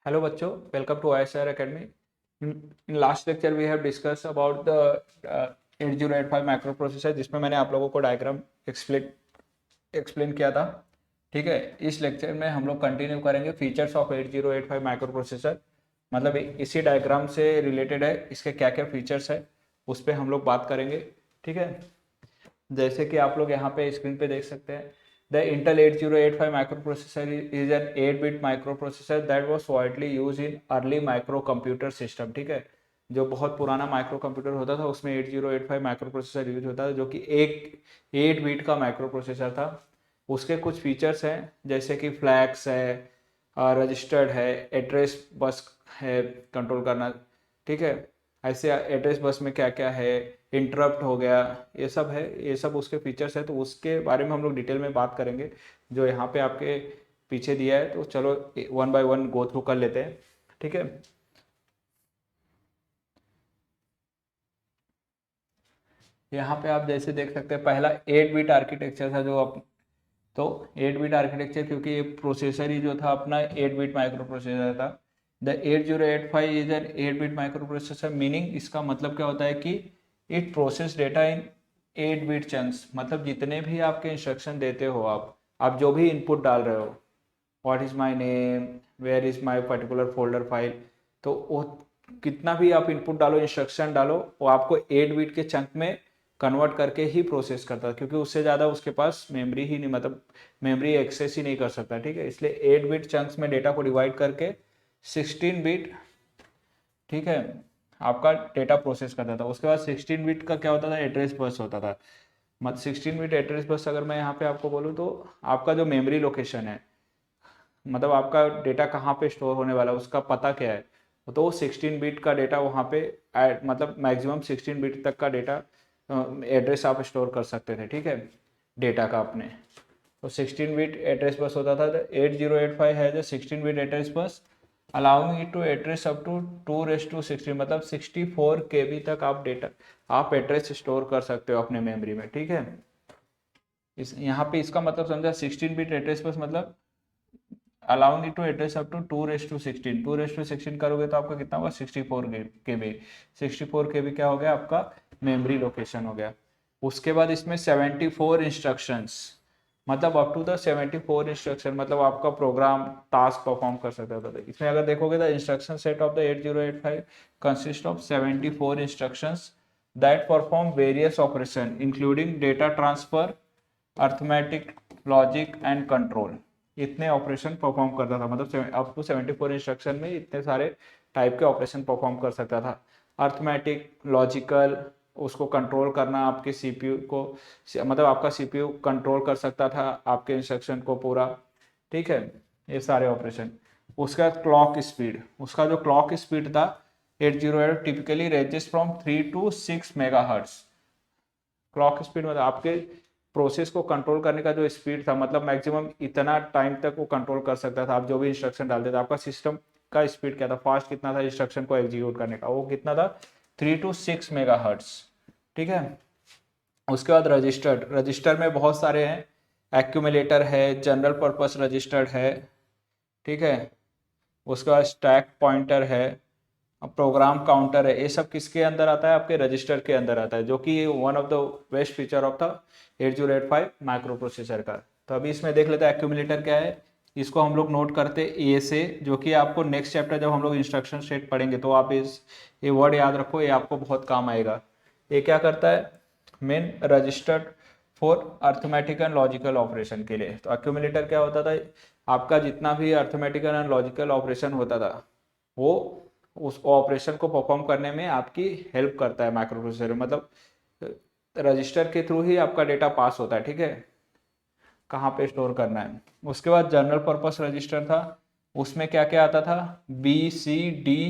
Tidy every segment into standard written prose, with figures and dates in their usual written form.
Hello बच्चों, welcome to ISR Academy. In last lecture we have discussed about the 8085 microprocessor जिसमें मैंने आप लोगों को डायग्राम एक्सप्लेन किया था. ठीक है, इस लेक्चर में हम लोग कंटिन्यू करेंगे फीचर्स ऑफ 8085 माइक्रोप्रोसेसर. मतलब इसी डायग्राम से रिलेटेड है, इसके क्या क्या फीचर्स है उस पर हम लोग बात करेंगे. ठीक है, जैसे कि आप लोग यहाँ पे स्क्रीन पे देख सकते हैं. The Intel 8085 microprocessor is an 8-bit microprocessor that was widely used in early microcomputer system. ठीक है, जो बहुत पुराना माइक्रो कंप्यूटर होता था उसमें 8085 माइक्रोप्रोसेसर यूज होता था, जो कि एक 8 बिट का माइक्रोप्रोसेसर था. उसके कुछ फीचर्स हैं जैसे कि फ्लैग्स है, रजिस्टर्ड है, एड्रेस बस है कंट्रोल करना. ठीक है, ऐसे एड्रेस बस में क्या क्या है, इंटरप्ट हो गया, ये सब है, ये सब उसके फीचर्स है. तो उसके बारे में हम लोग डिटेल में बात करेंगे जो यहाँ पे आपके पीछे दिया है. तो चलो one by one go through कर लेते हैं. ठीक है, यहाँ पे आप जैसे देख सकते हैं पहला 8 बिट आर्किटेक्चर था जो आप. तो 8 बिट आर्किटेक्चर क्योंकि ये प्रोसेसर ही जो था अपना 8 बिट माइक्रो प्रोसेसर था. The 8085 is an 8 bit micro processor. Meaning इसका मतलब क्या होता है कि it process data in 8 bit chunks. मतलब जितने भी आपके इंस्ट्रक्शन देते हो, आप जो भी इनपुट डाल रहे हो, what is my name, where is my particular folder file, तो वो कितना भी आप इनपुट डालो, इंस्ट्रक्शन डालो, वो आपको 8 बिट के चंक में कन्वर्ट करके ही प्रोसेस करता है, क्योंकि उससे ज़्यादा उसके पास मेमोरी ही नहीं, मतलब मेमोरी एक्सेस ही नहीं कर सकता. ठीक है, इसलिए 8 बिट चंक्स में डेटा को डिवाइड करके 16 बिट, ठीक है, आपका डेटा प्रोसेस करता था. उसके बाद 16 बिट का क्या होता था, एड्रेस बस होता था. मतलब 16 बिट एड्रेस बस अगर मैं यहाँ पे आपको बोलूँ तो आपका जो मेमोरी लोकेशन है, मतलब आपका डेटा कहाँ पे स्टोर होने वाला है, उसका पता क्या है, तो वो 16 बिट का डेटा वहाँ पे मतलब मैक्सिमम 16 बिट तक का डेटा एड्रेस आप स्टोर कर सकते थे. ठीक है, डेटा का अपने. तो 16 बिट एड्रेस बस होता था. 8085 है जो 16 bit address bus allowing it to address up to 2 to 16, मतलब 64 KB तक आप डेटा, आप एड्रेस स्टोर कर सकते हो अपने मेमोरी में. ठीक है, इस यहाँ पे इसका मतलब समझा, 16 बिट एड्रेस बस मतलब allowing it to address up to 2 to 16. 2 to 16 करोगे तो आपका कितना होगा, 64 KB. 64 KB क्या हो गया, आपका मेमोरी लोकेशन हो गया. उसके बाद इसमें 74 इंस्ट्रक्शंस, मतलब अप टू द 74 इंस्ट्रक्शन, मतलब आपका प्रोग्राम टास्क परफॉर्म कर सकता था. इसमें अगर देखोगे the instruction set of the 8085 consist of 74 instructions that perform various operation including data transfer, arithmetic, logic and control. इतने ऑपरेशन परफॉर्म करता था, मतलब अप टू 74 इंस्ट्रक्शन में इतने सारे टाइप के ऑपरेशन परफॉर्म कर सकता था. अर्थमेटिक, लॉजिकल, उसको कंट्रोल करना आपके सीपीयू को, मतलब आपका सीपीयू कंट्रोल कर सकता था आपके इंस्ट्रक्शन को पूरा. ठीक है, ये सारे ऑपरेशन. उसका क्लॉक स्पीड, उसका जो क्लॉक स्पीड था 80 typically ranges from 3 to 6 MHz. Clock speed मतलब आपके प्रोसेस को कंट्रोल करने का जो स्पीड था, मतलब मैक्सिमम इतना टाइम तक वो कंट्रोल कर सकता था. आप जो भी इंस्ट्रक्शन डालते थे, आपका सिस्टम का स्पीड क्या था, फास्ट कितना था इंस्ट्रक्शन को एग्जीक्यूट करने का, वो कितना था, 3 to 6 MHz. ठीक है, उसके बाद रजिस्टर्ड, रजिस्टर में बहुत सारे हैं. एक्यूमुलेटर है, जनरल पर्पस रजिस्टर्ड है. ठीक है, उसके बाद स्टैक पॉइंटर है, प्रोग्राम काउंटर है. ये सब किसके अंदर आता है, आपके रजिस्टर के अंदर आता है, जो कि one of the best feature of the 8085 micro processor का. तो अभी इसमें देख लेते हैं एक्यूमुलेटर क्या है. इसको हम लोग नोट करते ए से, जो कि आपको नेक्स्ट चैप्टर जब हम लोग इंस्ट्रक्शन सेट पढ़ेंगे तो आप ये वर्ड याद रखो, ये आपको बहुत काम आएगा. ये क्या करता है, main registered for arithmetic and logical operation के लिए. तो एक्यूमुलेटर क्या होता था, आपका जितना भी अर्थमेटिकल एंड लॉजिकल ऑपरेशन होता था वो उस ऑपरेशन को परफॉर्म करने में आपकी हेल्प करता है माइक्रो प्रोसेसर. मतलब रजिस्टर के थ्रू ही आपका डेटा पास होता है. ठीक है, कहाँ पे स्टोर करना है. उसके बाद जनरल पर्पस रजिस्टर था. उसमें क्या क्या आता था, BCDEHL.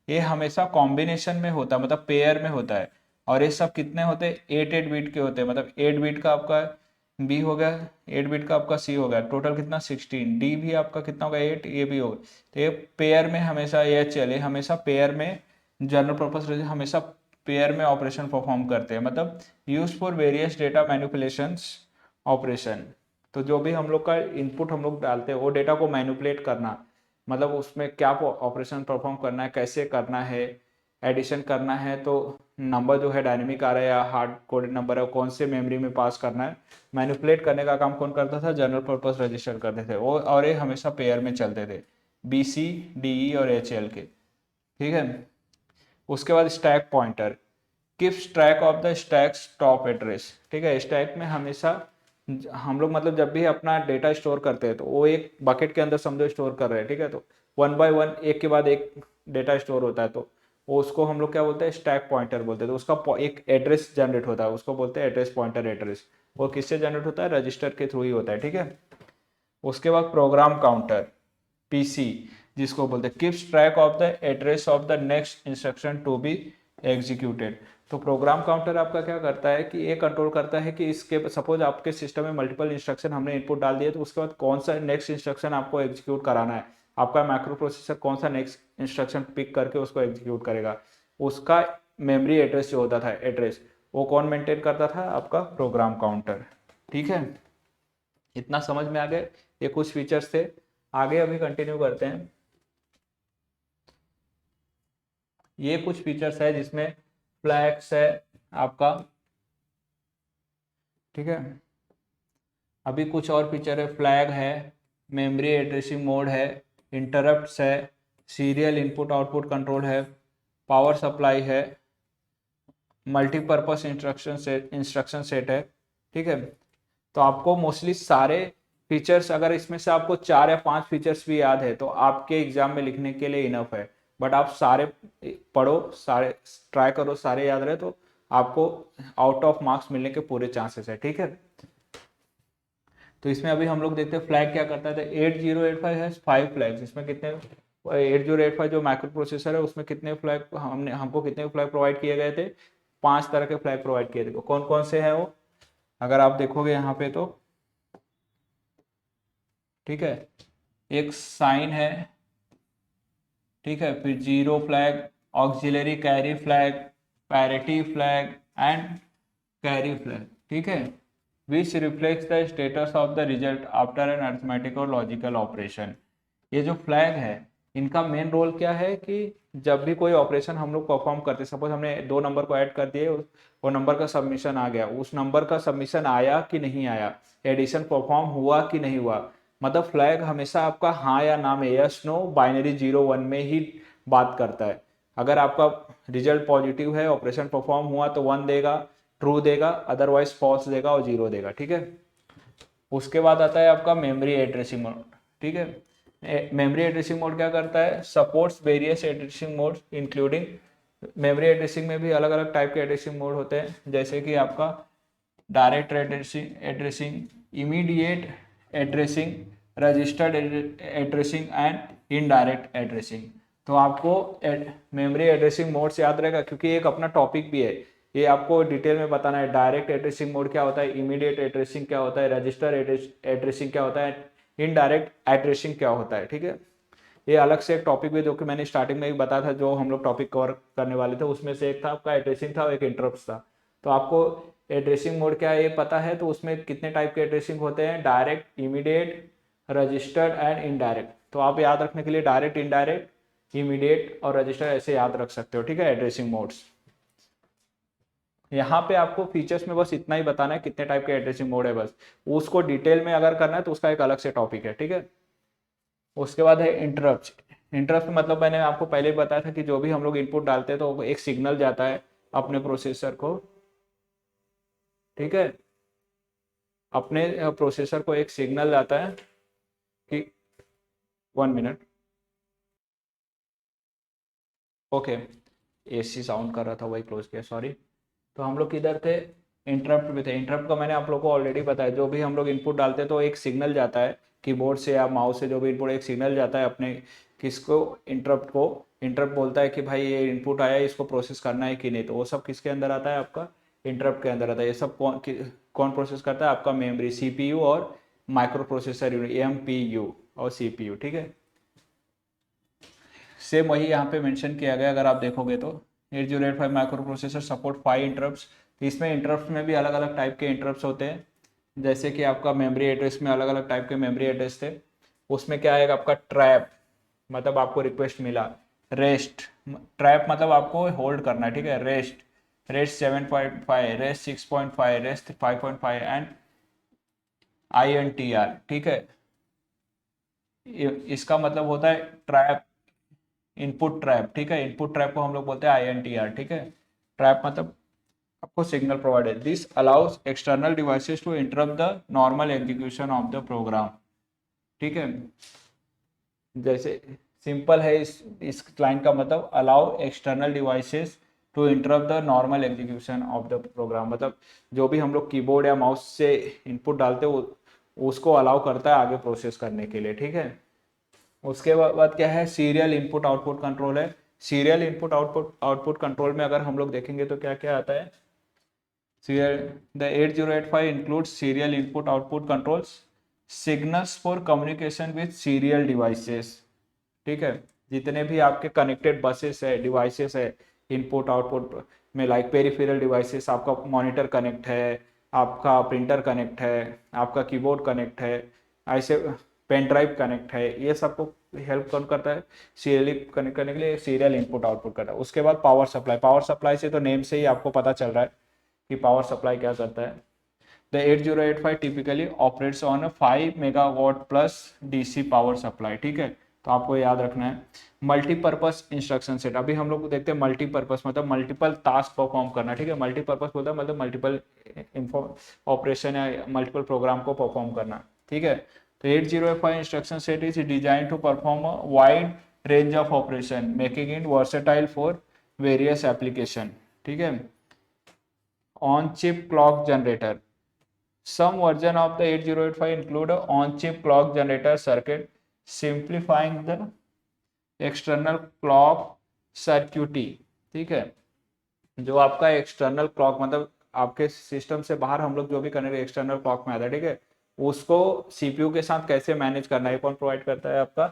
ये हमेशा कॉम्बिनेशन में होता है, मतलब पेयर में होता है. और ये सब कितने होते हैं, 8 बिट के होते हैं. मतलब 8 बिट का आपका बी हो गया, 8 बिट का आपका सी हो गया, टोटल कितना 16. डी भी आपका कितना होगा, 8, ये भी होगा. तो ये पेयर में हमेशा ये चले, हमेशा पेयर में जनरल पर्पस रजिस्टर हमेशा पेयर में ऑपरेशन परफॉर्म करते हैं. मतलब use for various data manipulations operation. तो जो भी हम लोग का इनपुट हम लोग डालते हैं वो डेटा को मैनिपुलेट करना, मतलब उसमें क्या ऑपरेशन परफॉर्म करना है, कैसे करना है, एडिशन करना है तो नंबर जो है डायनेमिक आ रहा है या हार्ड कोडेड नंबर है, कौन से मेमोरी में पास करना है, मैनिपुलेट करने का काम कौन करता था, जनरल पर्पस रजिस्टर करते थे वो, और ये हमेशा पेयर में चलते थे, BC, DE और HL के, ठीक है। उसके बाद stack pointer keeps track of the stack top address, ठीक है। स्टैक में हमेशा हम लोग मतलब जब भी अपना डेटा स्टोर करते हैं तो वो एक बकेट के अंदर समझो स्टोर कर रहे हैं, ठीक है। तो 1 बाय 1 एक के बाद एक डेटा स्टोर होता है, तो वो उसको हम लोग क्या बोलते हैं, स्टैक पॉइंटर बोलते हैं। तो उसका एक एड्रेस जनरेट होता है, उसको बोलते हैं एड्रेस पॉइंटर एड्रेस। वो किससे जनरेट होता है, रजिस्टर के थ्रू ही होता है, ठीक है। उसके बाद प्रोग्राम काउंटर PC, जिसको बोलते हैं keeps track of the address of the next instruction to be executed. तो प्रोग्राम काउंटर आपका क्या करता है कि ये कंट्रोल करता है कि इसके सपोज आपके सिस्टम में मल्टीपल इंस्ट्रक्शन हमने इनपुट डाल दिए, तो उसके बाद कौन सा नेक्स्ट इंस्ट्रक्शन आपको एग्जीक्यूट कराना है, आपका माइक्रो प्रोसेसर कौन सा नेक्स्ट इंस्ट्रक्शन पिक करके उसको एग्जीक्यूट करेगा, उसका मेमोरी एड्रेस जो होता था एड्रेस, वो कौन मेंटेन करता था, आपका प्रोग्राम काउंटर, ठीक है। इतना समझ में आ गया, ये कुछ फीचर्स थे। आगे अभी कंटिन्यू करते हैं। ये कुछ फीचर्स है जिसमें फ्लैग्स है आपका, ठीक है। अभी कुछ और फीचर है, फ्लैग है, मेमोरी एड्रेसिंग मोड है, इंटरप्ट्स है, सीरियल इनपुट आउटपुट कंट्रोल है, पावर सप्लाई है, मल्टीपर्पस इंस्ट्रक्शन सेट है, ठीक है। तो आपको मोस्टली सारे फीचर्स, अगर इसमें से आपको 4 या 5 फीचर्स भी याद है तो आपके एग्जाम में लिखने के लिए इनफ है। बट आप सारे पढ़ो, सारे ट्राई करो, सारे याद रहे तो आपको आउट ऑफ मार्क्स मिलने के पूरे चांसेस है, ठीक है। तो इसमें अभी हम लोग देखते हैं फ्लैग क्या करता है। तो 8085 है 5 फ्लैग्स, इसमें कितने 8085 जो माइक्रो प्रोसेसर है उसमें कितने फ्लैग हमको कितने फ्लैग प्रोवाइड किए गए थे, 5 तरह के फ्लैग प्रोवाइड किए थे। कौन कौन से हैं वो, अगर आप देखोगे यहाँ पे तो, ठीक है, एक साइन है, ठीक है, फिर zero flag, auxiliary carry flag, parity flag and carry flag, ठीक है, which reflects the status of the result after an arithmetic और लॉजिकल ऑपरेशन। ये जो फ्लैग है इनका मेन रोल क्या है कि जब भी कोई ऑपरेशन हम लोग परफॉर्म करते, सपोज हमने 2 नंबर को ऐड कर दिए, वो नंबर का सबमिशन आ गया, उस नंबर का सबमिशन आया कि नहीं आया, एडिशन परफॉर्म हुआ कि नहीं हुआ, मतलब फ्लैग हमेशा आपका हाँ या ना में, यस नो बाइनरी 0 1 में ही बात करता है। अगर आपका रिजल्ट पॉजिटिव है, ऑपरेशन परफॉर्म हुआ तो 1 देगा, ट्रू देगा, अदरवाइज फॉल्स देगा और 0 देगा, ठीक है। उसके बाद आता है आपका मेमोरी एड्रेसिंग मोड, ठीक है। मेमोरी एड्रेसिंग मोड क्या करता है, supports various addressing mode including, memory addressing में भी अलग अलग टाइप के एड्रेसिंग मोड होते हैं, जैसे कि आपका direct addressing, immediate addressing, registered addressing and indirect addressing. तो आपको मेमोरी एड्रेसिंग मोड से याद रहेगा क्योंकि एक अपना टॉपिक भी है, ये आपको डिटेल में बताना है। डायरेक्ट एड्रेसिंग मोड क्या होता है, इमीडिएट एड्रेसिंग क्या होता है, रजिस्टर एड्रेसिंग क्या होता है, इनडायरेक्ट एड्रेसिंग क्या होता है, ठीक है। ये अलग से एक टॉपिक भी जो कि मैंने स्टार्टिंग में भी बताया था, जो हम लोग टॉपिक कवर करने वाले थे, उसमें से एक था आपका एड्रेसिंग था और एक इंटरप्ट था। तो आपको एड्रेसिंग मोड क्या है ये पता है, तो उसमें कितने टाइप के एड्रेसिंग होते हैं, direct, immediate, registered and indirect. तो आप याद रखने के लिए डायरेक्ट, इनडायरेक्ट, इमीडिएट और रजिस्टर ऐसे याद रख सकते हो, ठीक है, एड्रेसिंग मोड्स। यहाँ पे आपको फीचर्स में बस इतना ही बताना है कितने टाइप के एड्रेसिंग मोड है, बस उसको डिटेल में अगर करना है तो उसका एक अलग से टॉपिक है, ठीक है। उसके बाद है इंटरप्ट। इंटरप्ट मतलब मैंने आपको पहले ही बताया था कि जो भी हम लोग इनपुट डालते हैं तो एक सिग्नल जाता है अपने प्रोसेसर को, ठीक है, अपने प्रोसेसर को एक सिग्नल जाता है कि 1 मिनट, ओके, AC साउंड कर रहा था वही क्लोज किया, सॉरी। तो हम लोग किधर थे, इंटरप्ट में थे। इंटरप्ट का मैंने आप लोग को ऑलरेडी बताया, जो भी हम लोग इनपुट डालते हैं तो एक सिग्नल जाता है कीबोर्ड से या माउस से, जो भी इनपुट एक सिग्नल जाता है अपने किसको, इंटरप्ट को। इंटरप्ट बोलता है कि भाई ये इनपुट आया है, इसको प्रोसेस करना है कि नहीं, तो वो सब किसके अंदर आता है, आपका इंटरप्ट के अंदर आता है। ये सब कौन प्रोसेस करता है, आपका मेमोरी, CPU और माइक्रो प्रोसेसर यूनिट, MPU और CPU, ठीक है। सेम वही यहाँ पे मेंशन किया गया, अगर आप देखोगे तो 8085 माइक्रो प्रोसेसर सपोर्ट 5 इंटरप्ट्स। इसमें इंटरप्ट में भी अलग अलग टाइप के इंटरप्ट्स होते हैं, जैसे कि आपका मेमोरी एड्रेस में अलग अलग टाइप के मेमोरी एड्रेस थे। उसमें क्या आएगा आपका ट्रैप, मतलब आपको रिक्वेस्ट मिला, रेस्ट, ट्रैप मतलब आपको होल्ड करना है, ठीक है, rest, rest 7.5, rest 6.5, rest 5.5 and INTR, ठीक है। इसका मतलब होता है ट्रैप, इनपुट ट्रैप, ठीक है, इनपुट ट्रैप को हम लोग बोलते हैं INTR, ठीक है। ट्रैप मतलब आपको signal provided, this allows external devices to interrupt the normal execution of the program, ठीक है। जैसे सिंपल है इस लाइन का मतलब allow external devices to interrupt the normal execution of the program, मतलब जो भी हम लोग कीबोर्ड या माउस से इनपुट डालते हैं उसको अलाउ करता है आगे प्रोसेस करने के लिए, ठीक है। उसके बाद क्या है, सीरियल इनपुट आउटपुट कंट्रोल है। Serial input output output control में अगर हम लोग देखेंगे तो क्या क्या आता है, serial the 8085 includes serial input output controls, signals for communication with serial devices, ठीक है। जितने भी आपके कनेक्टेड बसेस है, डिवाइसेस है इनपुट आउटपुट में, लाइक पेरिफेरल डिवाइसेस, आपका मॉनिटर कनेक्ट है, आपका प्रिंटर कनेक्ट है, आपका कीबोर्ड कनेक्ट है, ऐसे पेन ड्राइव कनेक्ट है, ये सबको हेल्प कौन करता है, सीरियली कनेक्ट करने के लिए सीरियल इनपुट आउटपुट करता है। उसके बाद पावर सप्लाई, पावर सप्लाई से तो नेम से ही आपको पता चल रहा है कि पावर सप्लाई क्या करता है। The 8085 typically operates on 5 megawatt plus DC power supply, ठीक है। तो आपको याद रखना है मल्टीपर्पज इंस्ट्रक्शन सेट। अभी हम लोग देखते हैं मल्टीपर्पज मतलब मल्टीपल टास्क परफॉर्म करना, ठीक है। मल्टीपर्पज बोलता है मतलब मल्टीपल ऑपरेशन या मल्टीपल प्रोग्राम को परफॉर्म करना, ठीक है। तो 8085 instruction set is design to perform a wide range of operation making it versatile for various application, ठीक है। On chip clock generator, some version of the 8085 include a on-chip clock generator circuit, simplifying the external clock circuitry, ठीक है। जो आपका external clock मतलब आपके system से बाहर हम लोग जो भी कनेक्ट एक्सटर्नल क्लॉक में आता है, ठीक है, उसको CPU के साथ कैसे मैनेज करना है, कौन प्रोवाइड करता है, आपका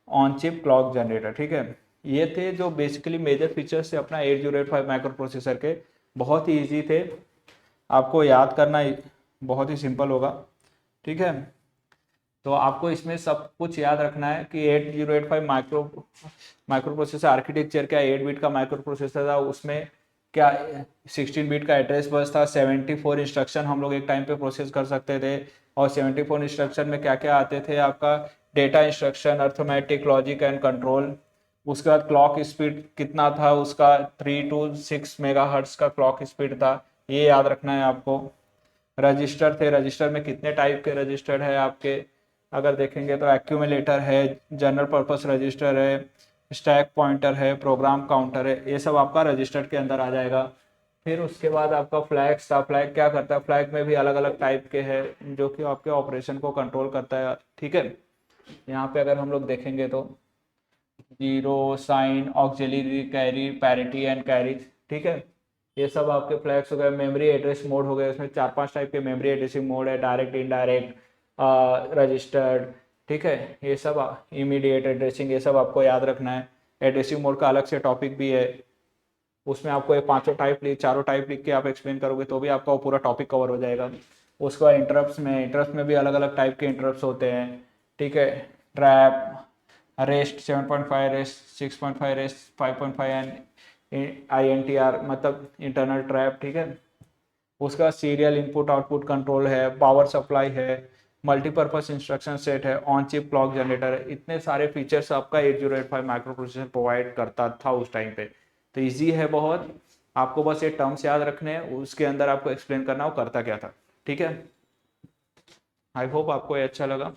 ऑन चिप क्लॉक जनरेटर, ठीक है। ये थे जो बेसिकली मेजर फीचर्स थे अपना 8085 माइक्रो प्रोसेसर के, बहुत ही ईजी थे, आपको याद करना बहुत ही सिंपल होगा, ठीक है। तो आपको इसमें सब कुछ याद रखना है कि 8085 माइक्रो प्रोसेसर आर्किटेक्चर क्या, 8 बिट का माइक्रो प्रोसेसर था, उसमें क्या 16 बिट का एड्रेस बस था, 74 इंस्ट्रक्शन हम लोग एक टाइम पे प्रोसेस कर सकते थे, और 74 इंस्ट्रक्शन में क्या क्या आते थे, आपका data instruction, arithmetic, logic and control. उसके बाद क्लॉक स्पीड कितना था उसका, 3 to 6 मेगाहर्ट्ज का क्लॉक स्पीड था, ये याद रखना है आपको। रजिस्टर थे, रजिस्टर में कितने टाइप के रजिस्टर है आपके, अगर देखेंगे तो एक्यूमुलेटर है, जनरल पर्पस रजिस्टर है, स्टैक पॉइंटर है, प्रोग्राम काउंटर है, ये सब आपका रजिस्टर के अंदर आ जाएगा। फिर उसके बाद आपका फ्लैग्स था, फ्लैग क्या करता है, फ्लैग में भी अलग अलग टाइप के हैं जो कि आपके ऑपरेशन को कंट्रोल करता है, ठीक है। यहाँ पे अगर हम लोग देखेंगे तो zero, sign, auxiliary, carry, parity and carry, ठीक है, ये सब आपके फ्लैग्स हो गए। मेमोरी एड्रेस मोड हो गए, उसमें 4-5 टाइप के मेमोरी एड्रेसिंग मोड है, डायरेक्ट, इनडायरेक्ट, रजिस्टर्ड, ठीक है। ये सब इमीडिएट एड्रेसिंग, ये सब आपको याद रखना है। एड्रेसिंग मोड का अलग से टॉपिक भी है, उसमें आपको ये पांचों टाइप चारों टाइप लिख के आप एक्सप्लेन करोगे तो भी आपका वो पूरा टॉपिक कवर हो जाएगा। उसके बाद इंटरप्ट्स में भी अलग अलग टाइप के इंटरप्ट्स होते हैं, ठीक है। Trap, rest 7.5, rest 6.5, rest 5.5 and INTR मतलब इंटरनल ट्रैप, ठीक है। उसका सीरियल इनपुट आउटपुट कंट्रोल है, पावर सप्लाई है, मल्टीपर्पज इंस्ट्रक्शन सेट है, ऑन चिप क्लॉक जनरेटर है, इतने सारे फीचर्स आपका 8085 माइक्रो प्रोसेसर प्रोवाइड करता था उस टाइम पे। तो ईजी है बहुत, आपको बस ये टर्म्स याद रखने हैं, उसके अंदर आपको एक्सप्लेन करना वो करता क्या था, ठीक है। आई होप आपको ये अच्छा लगा।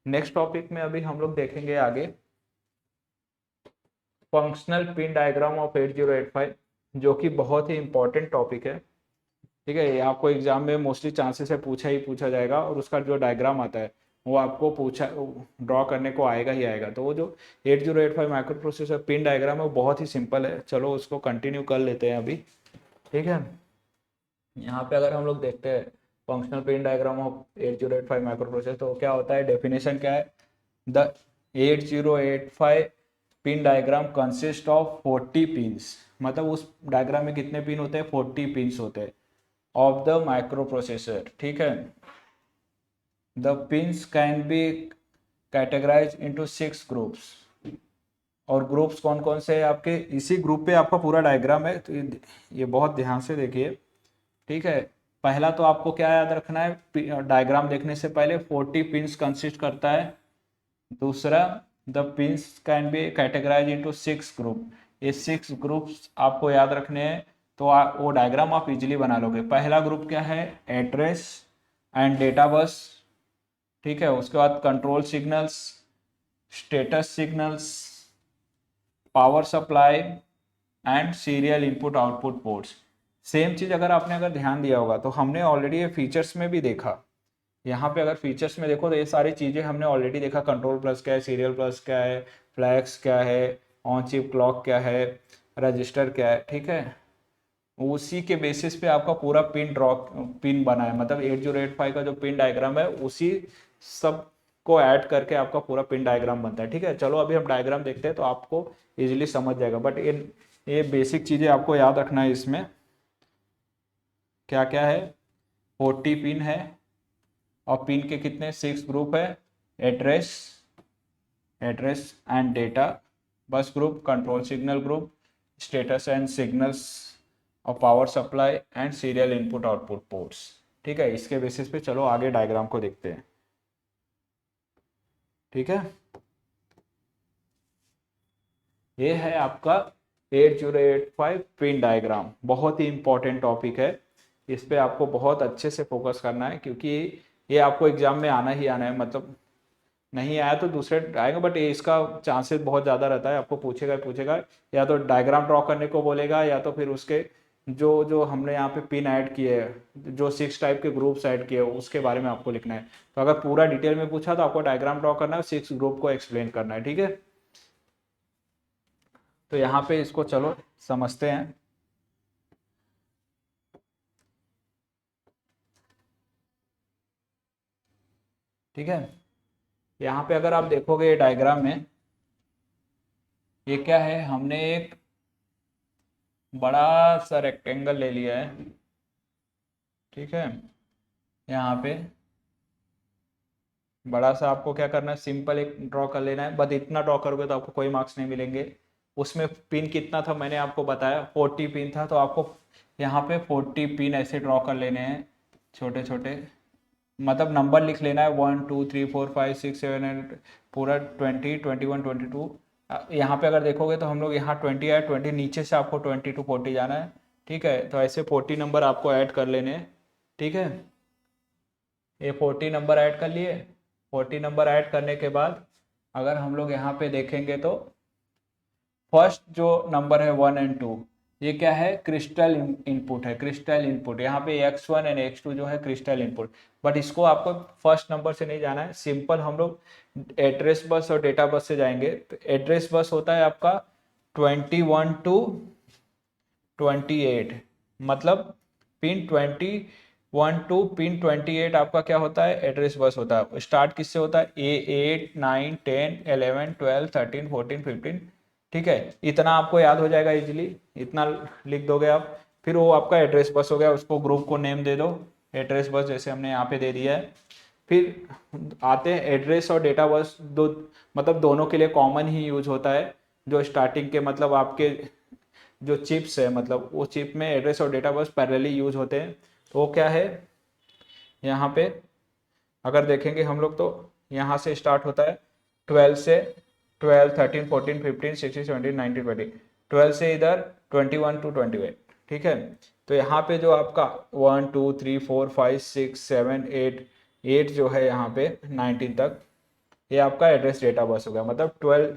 नेक्स्ट टॉपिक में अभी हम लोग देखेंगे आगे फंक्शनल पिन डायग्राम ऑफ 8085, जो कि बहुत ही इंपॉर्टेंट टॉपिक है, ठीक है। ये आपको एग्जाम में मोस्टली चांसेस है पूछा ही पूछा जाएगा, और उसका जो डायग्राम आता है वो आपको पूछा ड्रॉ करने को आएगा ही आएगा। तो वो जो 8085 माइक्रो प्रोसेसर पिन डायग्राम है वो बहुत ही सिंपल है, चलो उसको कंटिन्यू कर लेते हैं अभी, ठीक है। यहाँ पे अगर हम लोग देखते हैं functional pin diagram of 8085 micro processor, तो क्या होता है, डेफिनेशन क्या है, the 8085 pin diagram consist of 40 pins, मतलब उस डायग्राम में कितने पिन होते हैं, 40 पिंस होते हैं of the microprocessor, ठीक है। The pins can be categorized into 6 groups, और ग्रुप्स कौन कौन से हैं आपके, इसी ग्रुप पे आपका पूरा डायग्राम है, तो ये बहुत ध्यान से देखिए, ठीक है। पहला तो आपको क्या याद रखना है, डायग्राम देखने से पहले 40 पिंस कंसिस्ट करता है। दूसरा, the pins can be categorise into 6 group, ये 6 ग्रुप्स आपको याद रखने हैं, तो वो डायग्राम आप इजीली बना लोगे। पहला ग्रुप क्या है, एड्रेस एंड डेटा बस, ठीक है। उसके बाद control signals, status signals, power supply and serial input output ports. Same चीज अगर ध्यान दिया होगा तो हमने ऑलरेडी ये फीचर्स में भी देखा। यहाँ पे अगर फीचर्स में देखो तो ये सारी चीजें हमने ऑलरेडी देखा, कंट्रोल प्लस क्या है, सीरियल प्लस क्या है, फ्लैग्स क्या है, ऑन चिप क्लॉक क्या है, रजिस्टर क्या है, ठीक है। उसी के बेसिस पे आपका पूरा पिन बना है, मतलब 8085 का जो पिन डायग्राम है उसी सब को ऐड करके आपका पूरा पिन डायग्राम बनता है, ठीक है। चलो अभी हम डायग्राम देखते हैं तो आपको इजीली समझ जाएगा, बट ये बेसिक चीजें आपको याद रखना है। इसमें क्या क्या है, 40 पिन है और पिन के कितने 6 ग्रुप है, address and data bus group, control signal group, status and signals और power supply and serial input output ports, ठीक है। इसके बेसिस पे चलो आगे डायग्राम को देखते हैं, ठीक है। ये है आपका 8085 पिन डायग्राम, बहुत ही इंपॉर्टेंट टॉपिक है, इस पे आपको बहुत अच्छे से फोकस करना है, क्योंकि ये आपको एग्जाम में आना ही आना है, मतलब नहीं आया तो दूसरे आएगा, बट ये इसका चांसेस बहुत ज़्यादा रहता है, आपको पूछेगा या तो डायग्राम ड्रॉ करने को बोलेगा, या तो फिर उसके जो जो हमने यहाँ पे पिन ऐड किए हैं, जो 6 टाइप के ग्रुप्स ऐड किए उसके बारे में आपको लिखना है। तो अगर पूरा डिटेल में पूछा तो आपको डायग्राम ड्रॉ करना है, 6 ग्रुप को एक्सप्लेन करना है, ठीक है। तो यहाँ पे इसको चलो समझते हैं, ठीक है। यहाँ पे अगर आप देखोगे डायग्राम में, ये क्या है, हमने एक बड़ा सा रेक्टेंगल ले लिया है, ठीक है। यहाँ पे बड़ा सा आपको क्या करना है, सिंपल एक ड्रॉ कर लेना है, बस इतना ड्रॉ करोगे तो आपको कोई मार्क्स नहीं मिलेंगे। उसमें पिन कितना था मैंने आपको बताया, 40 पिन था, तो आपको यहाँ पे 40 पिन ऐसे ड्रॉ कर लेने हैं, छोटे छोटे, मतलब नंबर लिख लेना है 1 2 3 4 5 6 7 8, पूरा 20 21 22। यहाँ पे अगर देखोगे तो हम लोग यहाँ 20 है, 20 नीचे से आपको 20 to 40 जाना है, ठीक है। तो ऐसे 40 नंबर आपको ऐड कर लेने हैं, ठीक है। ये 40 नंबर ऐड कर लिए, 40 नंबर ऐड करने के बाद अगर हम लोग यहाँ पे देखेंगे तो फर्स्ट जो नंबर है 1 एंड 2, ये क्या है, क्रिस्टल इनपुट है, क्रिस्टल इनपुट। यहाँ पे x1 एंड x2 जो है क्रिस्टल इनपुट, बट इसको आपको फर्स्ट नंबर से नहीं जाना है, सिंपल हम लोग एड्रेस बस और डेटा बस से जाएंगे। तो एड्रेस बस होता है आपका 21 to 28, मतलब पिन 21 टू पिन 28 आपका क्या होता है, एड्रेस बस होता है। स्टार्ट किससे होता है, A8 9 10 11 12 13 14 15, ठीक है। इतना आपको याद हो जाएगा इजीली, इतना लिख दोगे आप, फिर वो आपका एड्रेस बस हो गया, उसको ग्रुप को नेम दे दो एड्रेस बस, जैसे हमने यहाँ पे दे दिया है। फिर आते हैं एड्रेस और डेटा बस, दो मतलब दोनों के लिए कॉमन ही यूज होता है, जो स्टार्टिंग के मतलब आपके जो चिप्स है, मतलब वो चिप में एड्रेस और डेटा बस पैरेलली यूज होते हैं। तो वो क्या है, यहाँ पे अगर देखेंगे हम लोग तो यहाँ से स्टार्ट होता है 12 से, 12 13 14 15 16 17 19 20, 12 से इधर 21 to 28, ठीक है। तो यहाँ पे जो आपका 1 2 3 4 5 6 7 8 8 जो है यहाँ पे 19 तक, ये आपका एड्रेस डेटा बस हो गया, मतलब 12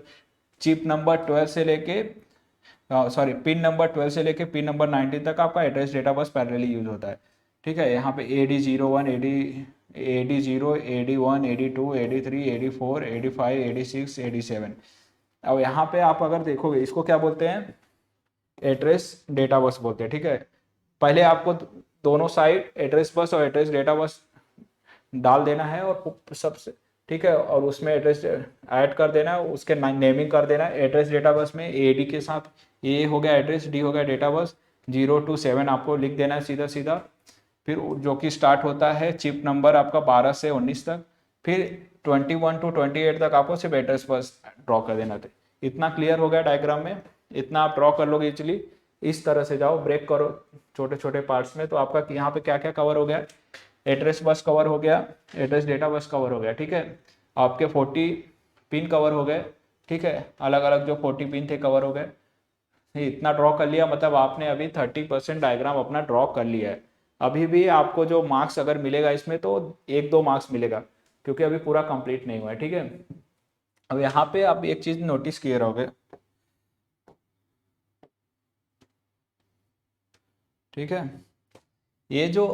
चिप नंबर 12 से लेके सॉरी पिन नंबर 12 से लेके पिन नंबर 19 तक आपका एड्रेस डेटा बस पैरेलली यूज होता है, ठीक है। यहाँ पे AD01 AD0 AD1 AD2 AD3 AD4 AD5 AD6 AD7। अब यहाँ पे आप अगर देखोगे इसको क्या बोलते हैं, एड्रेस डेटा बस बोलते हैं, ठीक है। पहले आपको दोनों साइड एड्रेस बस और एड्रेस डेटा बस डाल देना है और सबसे, ठीक है, और उसमें एड्रेस ऐड कर देना है, उसके नेमिंग कर देना है। एड्रेस डेटा बस में AD के साथ A हो गया एड्रेस, D हो गया डेटा बस, 0 to 7 आपको लिख देना है सीधा सीधा। फिर जो कि स्टार्ट होता है चिप नंबर आपका 12 से 19 तक, फिर 21 to 28 तक आपको सिर्फ एड्रेस बस ड्रॉ कर देना था। इतना क्लियर हो गया डायग्राम में, इतना आप ड्रॉ कर लोगे इजिली। इस तरह से जाओ, ब्रेक करो छोटे छोटे पार्ट्स में, तो आपका यहाँ पे क्या क्या कवर हो गया, एड्रेस बस कवर हो गया, एड्रेस डेटा बस कवर हो गया, ठीक है। आपके 40 पिन कवर हो गए, ठीक है, अलग अलग जो 40 पिन थे कवर हो गए। ये इतना ड्रॉ कर लिया, मतलब आपने अभी 30% डायग्राम अपना ड्रॉ कर लिया है। अभी भी आपको जो मार्क्स अगर मिलेगा इसमें तो 1-2 मार्क्स मिलेगा, क्योंकि अभी पूरा कंप्लीट नहीं हुआ है, ठीक है। अब यहाँ पे आप एक चीज नोटिस किए रहोगे, ठीक है, ये जो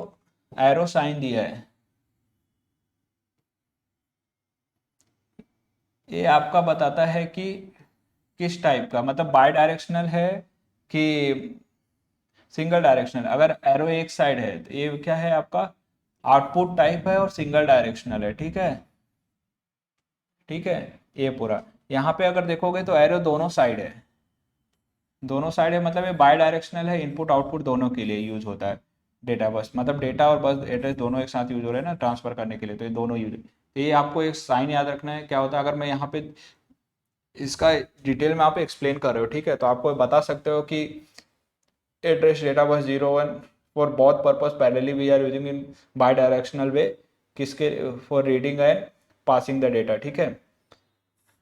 एरो साइन दिया है ये आपका बताता है कि किस टाइप का, मतलब बाई डायरेक्शनल है कि सिंगल डायरेक्शनल। अगर एरो एक साइड है तो ये क्या है आपका आउटपुट टाइप है और सिंगल डायरेक्शनल है, ठीक है, ठीक है। ये पूरा यहाँ पे अगर देखोगे तो एरो दोनों साइड है, दोनों साइड है, मतलब ये बाई डायरेक्शनल है, इनपुट आउटपुट दोनों के लिए यूज होता है। डेटा बस मतलब डेटा और बस एड्रेस दोनों एक साथ यूज हो रहे हैं ना ट्रांसफर करने के लिए, तो ये दोनों यूज। तो ये आपको एक साइन याद रखना है क्या होता है। अगर मैं यहाँ पे इसका डिटेल में आप एक्सप्लेन कर रहे हो, ठीक है, तो आपको बता सकते हो कि address data bus 01 for both purpose parallelly we are using in bidirectional way, किसके, for reading and passing the data, ठीक है,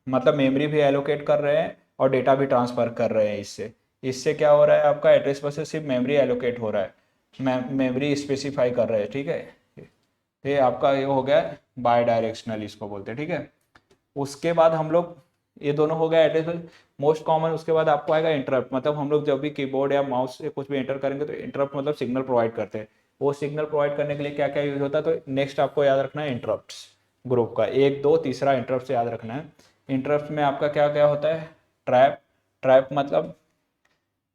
मतलब मेमोरी भी एलोकेट कर रहे हैं और डेटा भी ट्रांसफर कर रहे हैं। इससे इससे क्या हो रहा है, आपका एड्रेस बस से सिर्फ मेमोरी एलोकेट हो रहा है, मेमोरी स्पेसिफाई कर रहे हैं, ठीक है। ये आपका ये हो गया बाय डायरेक्शनल इसको बोलते हैं, ठीक है। उसके बाद हम लोग, ये दोनों हो गया एड्रेस मोस्ट कॉमन। उसके बाद आपको आएगा इंटरप्ट, मतलब हम लोग जब भी कीबोर्ड या माउस से कुछ भी एंटर करेंगे तो इंटरप्ट मतलब सिग्नल प्रोवाइड करते हैं। वो सिग्नल प्रोवाइड करने के लिए क्या क्या यूज होता है, तो नेक्स्ट आपको याद रखना है इंटरप्ट ग्रुप का 1 2 तीसरा इंटरप्ट याद रखना है। इंटरप्ट में आपका क्या क्या होता है, ट्रैप। ट्रैप मतलब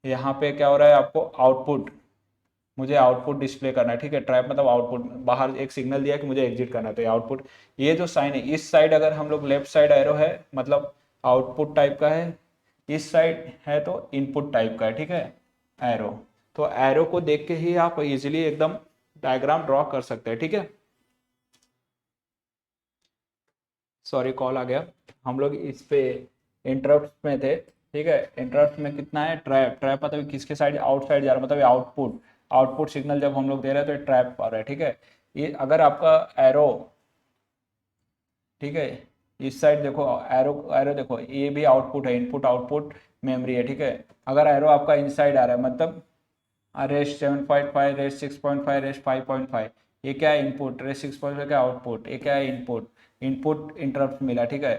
यहाँ पे क्या हो रहा है, आपको आउटपुट, मुझे आउटपुट डिस्प्ले करना है, ठीक है। ट्रैप मतलब आउटपुट, बाहर एक सिग्नल दिया कि मुझे एग्जिट करना है, तो ये आउटपुट। ये जो साइन है इस साइड, अगर हम लोग लेफ्ट साइड एरो है मतलब आउटपुट टाइप का है, इस साइड है तो इनपुट टाइप का है, ठीक है, एरो। तो एरो को देख के ही आप इजिली एकदम डायग्राम ड्रॉ कर सकते हैं, ठीक है। सॉरी कॉल आ गया, हम लोग इस पे इंटरप्ट में थे, ठीक है। इंटरप्ट में कितना है, ट्रैप। ट्रैप मतलब किसके साइड, आउटसाइड जा रहा है, मतलब आउटपुट, आउटपुट सिग्नल जब हम लोग दे रहे हैं तो ट्रैप आ रहा है, ठीक है। ये अगर आपका एरो, ठीक है, इस साइड देखो, एरो एरो देखो, ये भी आउटपुट है, इनपुट आउटपुट मेमोरी है, ठीक है। अगर एरो आपका इनसाइड आ रहा है मतलब रेस्ट 7.5, रेस्ट 6.5, रेस्ट 5.5, ये क्या है इनपुट, रेस्ट 6.5 क्या आउटपुट, ये क्या है इनपुट, इनपुट इंटरप्ट मिला, ठीक है।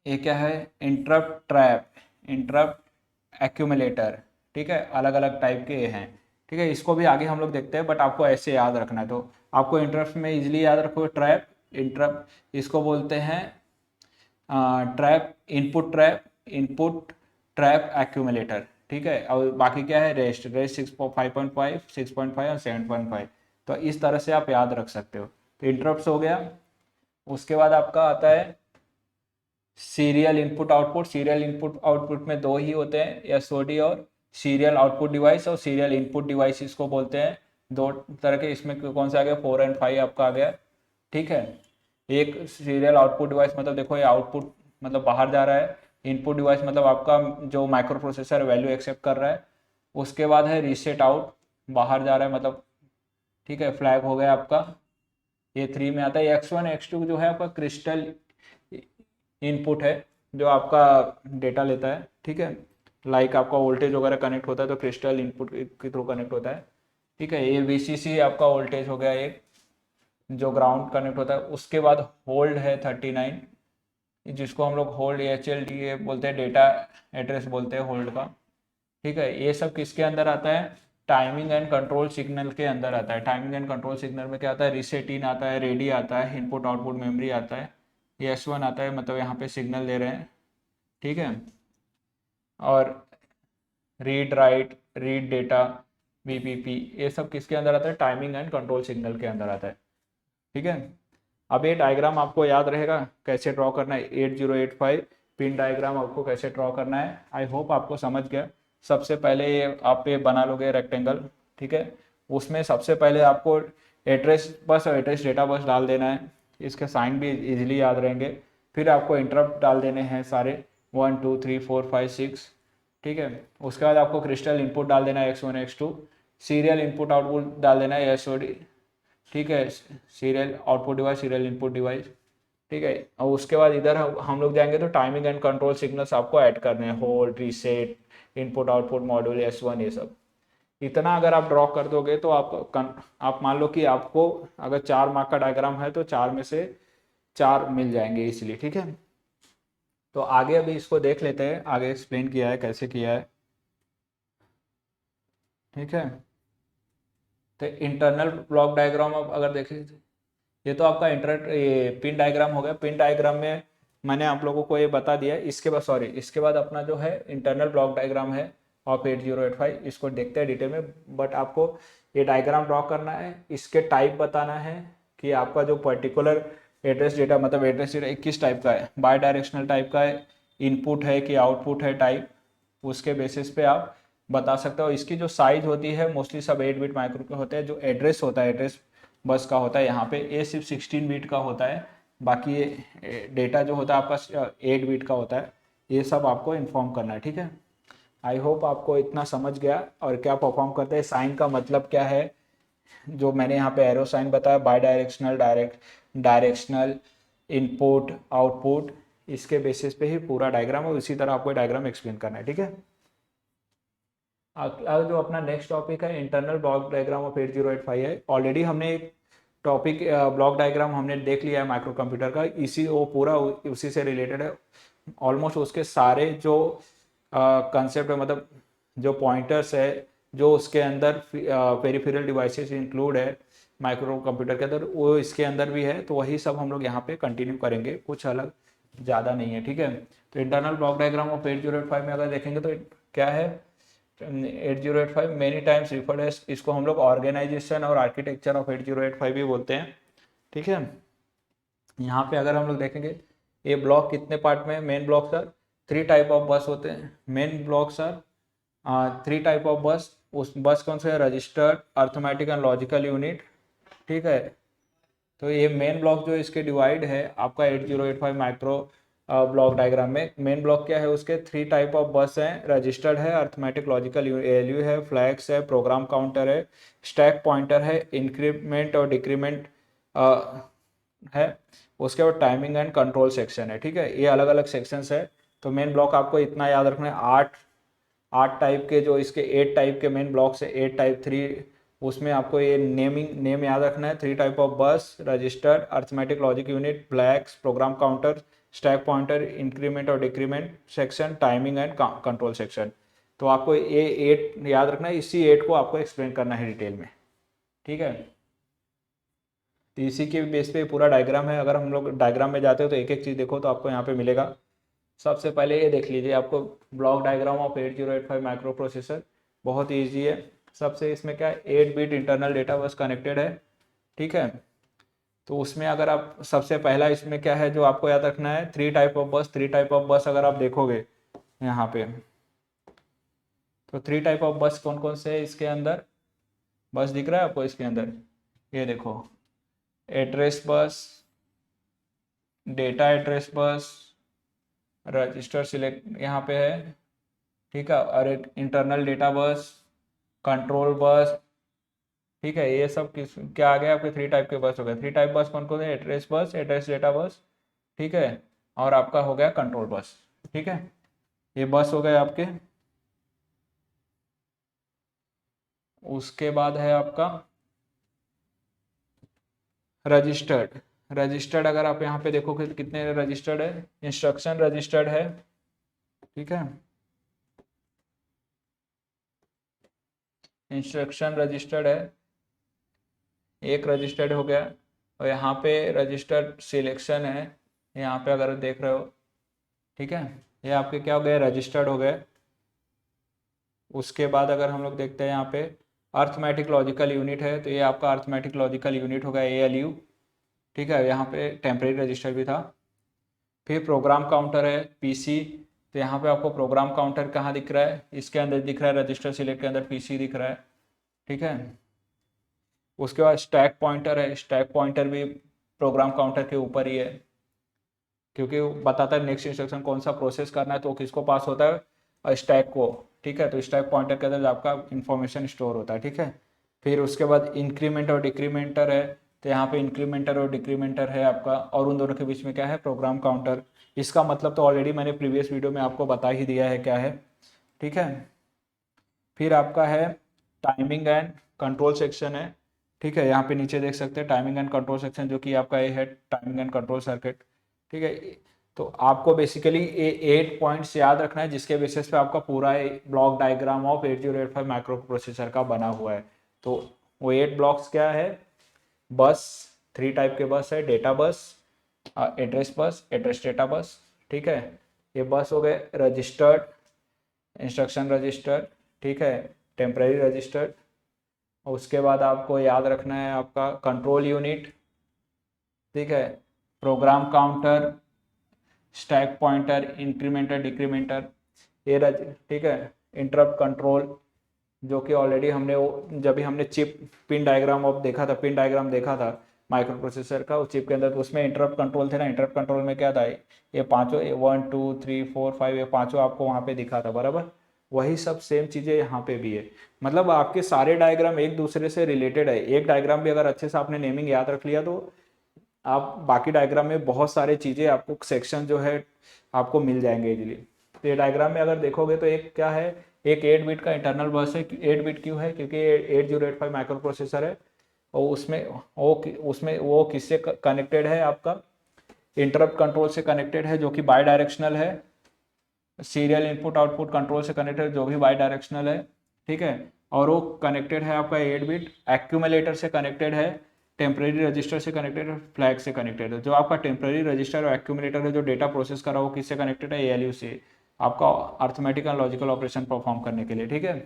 ये क्या है, इंटरप्ट ट्रैप, इंटरप्ट एक्यूमुलेटर, ठीक है, अलग अलग टाइप के ये हैं, ठीक है। इसको भी आगे हम लोग देखते हैं, बट आपको ऐसे याद रखना है। तो आपको इंटरप्ट में इजीली याद रखो ट्रैप, इंटरप्ट इसको बोलते हैं trap, input trap, input trap accumulator, ठीक है। और बाकी क्या है, रेस्ट, रेस्ट 5.5, 6.5 और 7.5। तो इस तरह से आप याद रख सकते हो। तो इंटरप्ट हो गया। उसके बाद आपका आता है serial input output. Serial input output में दो ही होते हैं, एसओडी और सीरियल आउटपुट डिवाइस और सीरियल इनपुट डिवाइस इसको बोलते हैं। दो तरह के, इसमें कौन सा आ गया, 4 और 5 आपका आ गया, ठीक है। एक सीरियल आउटपुट डिवाइस मतलब देखो ये आउटपुट मतलब बाहर जा रहा है, इनपुट डिवाइस मतलब आपका जो माइक्रो प्रोसेसर वैल्यू एक्सेप्ट कर रहा है। उसके बाद है रीसेट आउट, बाहर जा रहा है मतलब, ठीक है, फ्लैग हो गया आपका, ये 3 में आता है। X1 X2 जो है आपका क्रिस्टल इनपुट है, जो आपका डेटा लेता है, ठीक है। लाइक आपका वोल्टेज वगैरह कनेक्ट होता है तो क्रिस्टल इनपुट के थ्रू कनेक्ट होता है, ठीक है। ये VCC आपका वोल्टेज हो गया एक, जो ग्राउंड कनेक्ट होता है। उसके बाद होल्ड है 39, जिसको हम लोग होल्ड HLD बोलते हैं, डेटा एड्रेस बोलते हैं होल्ड का, ठीक है। ये सब किसके अंदर आता है, टाइमिंग एंड कंट्रोल सिग्नल के अंदर आता है। टाइमिंग एंड कंट्रोल सिग्नल में क्या आता है, रीसेट इन आता है, रेडी आता है, इनपुट आउटपुट मेमोरी आता है, ये S1 आता है, मतलब यहाँ पे सिग्नल दे रहे हैं, ठीक है। और read write, read data, VPP, ये सब किसके अंदर आता है, टाइमिंग एंड कंट्रोल सिग्नल के अंदर आता है, ठीक है। अब ये डायग्राम आपको याद रहेगा कैसे ड्रॉ करना है, 8085 पिन डायग्राम आपको कैसे ड्रॉ करना है। आई होप आपको समझ गया। सबसे पहले ये आप ये बना लोगे रेक्टेंगल, ठीक है। उसमें सबसे पहले आपको एड्रेस बस और एड्रेस डेटा बस डाल देना है, इसके साइन भी इजीली याद रहेंगे। फिर आपको इंटरप्ट डाल देने हैं सारे, 1 2 3 4 5 6, ठीक है। उसके बाद आपको क्रिस्टल इनपुट डाल देना है x1 x2, serial input output डाल देना है SOD, ठीक है, serial output device, serial input device, ठीक है। और उसके बाद इधर हम लोग जाएंगे तो टाइमिंग एंड कंट्रोल सिग्नल्स आपको ऐड करने हैं, hold, reset, input output module, S1, ये सब। इतना अगर आप ड्रॉ कर दोगे तो आप मान लो कि आपको अगर 4 मार्क का डायग्राम है तो 4 में से 4 मिल जाएंगे इसलिए, ठीक है। तो आगे अभी इसको देख लेते हैं, आगे एक्सप्लेन किया है कैसे किया है, ठीक है। तो इंटरनल ब्लॉक डायग्राम अब अगर देखें, ये तो आपका ये पिन डायग्राम हो गया। पिन डायग्राम में मैंने आप लोगों को ये बता दिया। इसके बाद इसके बाद अपना जो है इंटरनल ब्लॉक डायग्राम है ऑफ 8085, इसको देखते हैं डिटेल में। बट आपको ये डायग्राम ड्रॉ करना है, इसके टाइप बताना है कि आपका जो पर्टिकुलर एड्रेस डेटा, मतलब एड्रेस डेटा किस टाइप का है, बाय डायरेक्शनल टाइप का है, इनपुट है कि आउटपुट है टाइप, उसके बेसिस पे आप बता सकते हो। इसकी जो साइज होती है मोस्टली सब 8 बिट माइक्रो के होते हैं। जो एड्रेस होता है, एड्रेस बस का होता है यहाँ पे, ये सिर्फ 16 बिट का होता है। बाकी ये डेटा जो होता है आपका 8 बिट का होता है। ये सब आपको इन्फॉर्म करना है, ठीक है। आई होप आपको इतना समझ गया। और क्या परफॉर्म करते हैं, साइन का मतलब क्या है, जो मैंने यहाँ पे एरो साइन बताया, bidirectional, directional, input, output, इसके बेसिस पे ही पूरा डायग्राम है। उसी तरह आपको डायग्राम एक्सप्लेन करना है, ठीक है। अगला जो अपना नेक्स्ट टॉपिक है इंटरनल ब्लॉक डायग्राम ऑफ 8085 है। ऑलरेडी हमने एक टॉपिक ब्लॉक डायग्राम हमने देख लिया है माइक्रो कंप्यूटर का, इसी वो पूरा उसी से रिलेटेड है। ऑलमोस्ट उसके सारे जो कंसेप्ट है, मतलब जो पॉइंटर्स है, जो उसके अंदर पेरिफेरल डिवाइसेस इंक्लूड है माइक्रो कंप्यूटर के अंदर, वो इसके अंदर भी है। तो वही सब हम लोग यहाँ पे कंटिन्यू करेंगे, कुछ अलग ज़्यादा नहीं है, ठीक है। तो इंटरनल ब्लॉक डायग्राम ऑफ 8085 में अगर देखेंगे तो क्या है, 8085 मेनी टाइम्स रिफर्ड एज, इसको हम लोग ऑर्गेनाइजेशन और आर्किटेक्चर ऑफ 8085 भी बोलते हैं, ठीक है। यहाँ पे अगर हम लोग देखेंगे ये ब्लॉक कितने पार्ट में, main block sir 3 type of बस होते हैं। Main block sir 3 type of बस। उस बस कौन से है, registered, arithmetic and logical unit, ठीक है। तो ये मेन ब्लॉक जो इसके डिवाइड है आपका 8085 माइक्रो ब्लॉक डायग्राम में। मेन ब्लॉक क्या है, उसके 3 टाइप ऑफ बस हैं, रजिस्टर्ड है, अर्थमेटिक लॉजिकल ALU है, फ्लैग्स है, प्रोग्राम काउंटर है, स्टैक पॉइंटर है, इंक्रीमेंट और डिक्रीमेंट है। उसके बाद टाइमिंग एंड कंट्रोल सेक्शन है, ठीक है। ये अलग अलग सेक्शंस है। तो मेन ब्लॉक आपको इतना याद रखना है, 8 टाइप के, जो इसके 8 टाइप के मेन ब्लॉक्स है, 8 टाइप 3, उसमें आपको ये नेम याद रखना है। 3 type of bus, registered, arithmetic logic unit, flags, program counter, stack pointer, increment और decrement section, timing and control section. तो आपको ये 8 याद रखना है, इसी 8 को आपको एक्सप्लेन करना है डिटेल में, ठीक है। तो इसी के बेस पे पूरा डायग्राम है। अगर हम लोग डायग्राम में जाते हो तो एक एक चीज़ देखो तो आपको यहाँ पे मिलेगा। सबसे पहले ये देख लीजिए, आपको block diagram of 8085 micro processor बहुत ईजी है। सबसे इसमें क्या है, 8 bit internal data bus connected है, ठीक है। तो उसमें अगर आप सबसे पहला इसमें क्या है जो आपको याद रखना है, 3 टाइप ऑफ बस अगर आप देखोगे यहाँ पे, तो 3 टाइप ऑफ बस कौन कौन से है इसके अंदर, बस दिख रहा है आपको इसके अंदर, ये देखो, address bus, data address bus, register select यहाँ पे है, ठीक है, और एक internal data bus, control bus, ठीक है। ये सब किस क्या आ गया आपके, 3 टाइप के बस हो गए। 3 टाइप बस कौन कौन है, एड्रेस बस, एड्रेस डेटा बस, ठीक है, और आपका हो गया कंट्रोल बस, ठीक है। ये बस हो गए आपके। उसके बाद है आपका रजिस्टर्ड। रजिस्टर्ड अगर आप यहाँ पे देखोगे तो कितने रजिस्टर्ड है, इंस्ट्रक्शन रजिस्टर्ड है, ठीक है, इंस्ट्रक्शन रजिस्टर्ड है, एक रजिस्टर्ड हो गया। और यहाँ पे रजिस्टर्ड सिलेक्शन है, यहाँ पे अगर देख रहे हो, ठीक है, ये आपके क्या हो गए, रजिस्टर्ड हो गए। उसके बाद अगर हम लोग देखते हैं यहाँ पे अर्थमेटिक लॉजिकल यूनिट है, तो ये आपका अर्थमेटिक लॉजिकल यूनिट होगा, ALU, ठीक है। यहाँ पे टेम्परेरी रजिस्टर भी था। फिर प्रोग्राम काउंटर है, PC, तो यहाँ पे आपको प्रोग्राम काउंटर कहाँ दिख रहा है, इसके अंदर दिख रहा है, रजिस्टर सिलेक्ट के अंदर PC दिख रहा है, ठीक है। उसके बाद स्टैक पॉइंटर है, स्टैक पॉइंटर भी प्रोग्राम काउंटर के ऊपर ही है, क्योंकि वो बताता है नेक्स्ट इंस्ट्रक्शन कौन सा प्रोसेस करना है, तो किसको पास होता है, स्टैक को, ठीक है। तो स्टैक पॉइंटर के अंदर आपका इंफॉर्मेशन स्टोर होता है, ठीक है। फिर उसके बाद इंक्रीमेंट और डिक्रीमेंटर है, तो यहाँ पे इंक्रीमेंटर और डिक्रीमेंटर है आपका, और उन दोनों के बीच में क्या है, प्रोग्राम काउंटर। इसका मतलब तो ऑलरेडी मैंने प्रीवियस वीडियो में आपको बता ही दिया है क्या है, ठीक है। फिर आपका है टाइमिंग एंड कंट्रोल सेक्शन है, ठीक है। यहाँ पे नीचे देख सकते हैं टाइमिंग एंड कंट्रोल सेक्शन, जो कि आपका ये है टाइमिंग एंड कंट्रोल सर्किट, ठीक है। तो आपको बेसिकली ये 8 पॉइंट्स याद रखना है, जिसके बेसिस पे आपका पूरा block diagram of 8085 micro processor का बना हुआ है। तो वो 8 ब्लॉक्स क्या है, बस, 3 टाइप के बस है, data bus, address bus, address data बस, ठीक है। ये बस हो गए रजिस्टर्ड, इंस्ट्रक्शन रजिस्टर, ठीक है, टेम्पररी रजिस्टर। उसके बाद आपको याद रखना है आपका कंट्रोल यूनिट, ठीक है, प्रोग्राम काउंटर, स्टैक पॉइंटर, इंक्रीमेंटर, डिक्रीमेंटर, ये ठीक है, इंटरप्ट कंट्रोल, जो कि ऑलरेडी हमने वो जब भी हमने चिप पिन डायग्राम ऑफ देखा था, पिन डायग्राम देखा था माइक्रो प्रोसेसर का, उस चिप के अंदर, तो उसमें इंटरप्ट कंट्रोल थे ना। इंटरप्ट कंट्रोल में क्या था, ये पांचों 1 2 3 4 5 ये पांचों आपको वहाँ पे दिखा था, बराबर। वही सब सेम चीज़ें यहाँ पे भी है, मतलब आपके सारे डायग्राम एक दूसरे से रिलेटेड है। एक डायग्राम भी अगर अच्छे से आपने नेमिंग याद रख लिया, तो आप बाकी डायग्राम में बहुत सारे चीज़ें आपको सेक्शन जो है आपको मिल जाएंगे इजीली। तो ये डायग्राम में अगर देखोगे तो एक क्या है, एक 8 बिट का इंटरनल बस है। 8 बिट क्यों है, क्योंकि 8085 माइक्रो प्रोसेसर है, और उसमें वो किससे कनेक्टेड है, आपका इंटरप्ट कंट्रोल से कनेक्टेड है, जो कि बाई डायरेक्शनल है। सीरियल इनपुट आउटपुट कंट्रोल से कनेक्टेड, जो भी बाई डायरेक्शनल है, ठीक है। और वो कनेक्टेड है आपका 8 बिट, एक्यूमुलेटर से कनेक्टेड है, टेम्परेरी रजिस्टर से कनेक्टेड है, फ्लैग से कनेक्टेड है। जो आपका टेम्परेरी रजिस्टर और एक्यूमुलेटर है, जो डेटा प्रोसेस कर रहा है, वो किससे कनेक्टेड है, ALU से, आपका arithmetic and logical operation perform करने के लिए, ठीक है।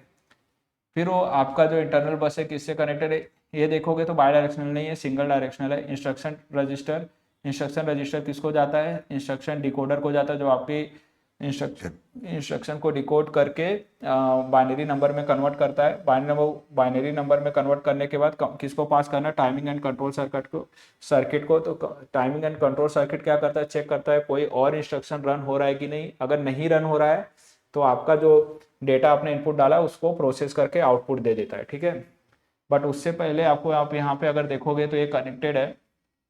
फिर वो आपका जो इंटरनल बस है किससे कनेक्टेड है, ये देखोगे तो बाई डायरेक्शनल नहीं है, सिंगल डायरेक्शनल है। इंस्ट्रक्शन रजिस्टर किसको जाता है, इंस्ट्रक्शन डिकोडर को जाता है, जो आपकी इंस्ट्रक्शन को डिकोड करके बाइनरी नंबर में कन्वर्ट करता है। बाइनरी नंबर में कन्वर्ट करने के बाद किसको पास करना है, टाइमिंग एंड कंट्रोल सर्किट को। तो टाइमिंग एंड कंट्रोल सर्किट क्या करता है, चेक करता है कोई और इंस्ट्रक्शन रन हो रहा है कि नहीं। अगर नहीं रन हो रहा है तो आपका जो डेटा आपने इनपुट डाला उसको प्रोसेस करके आउटपुट दे देता है, ठीक है। बट उससे पहले आपको आप यहाँ पे अगर देखोगे तो ये कनेक्टेड है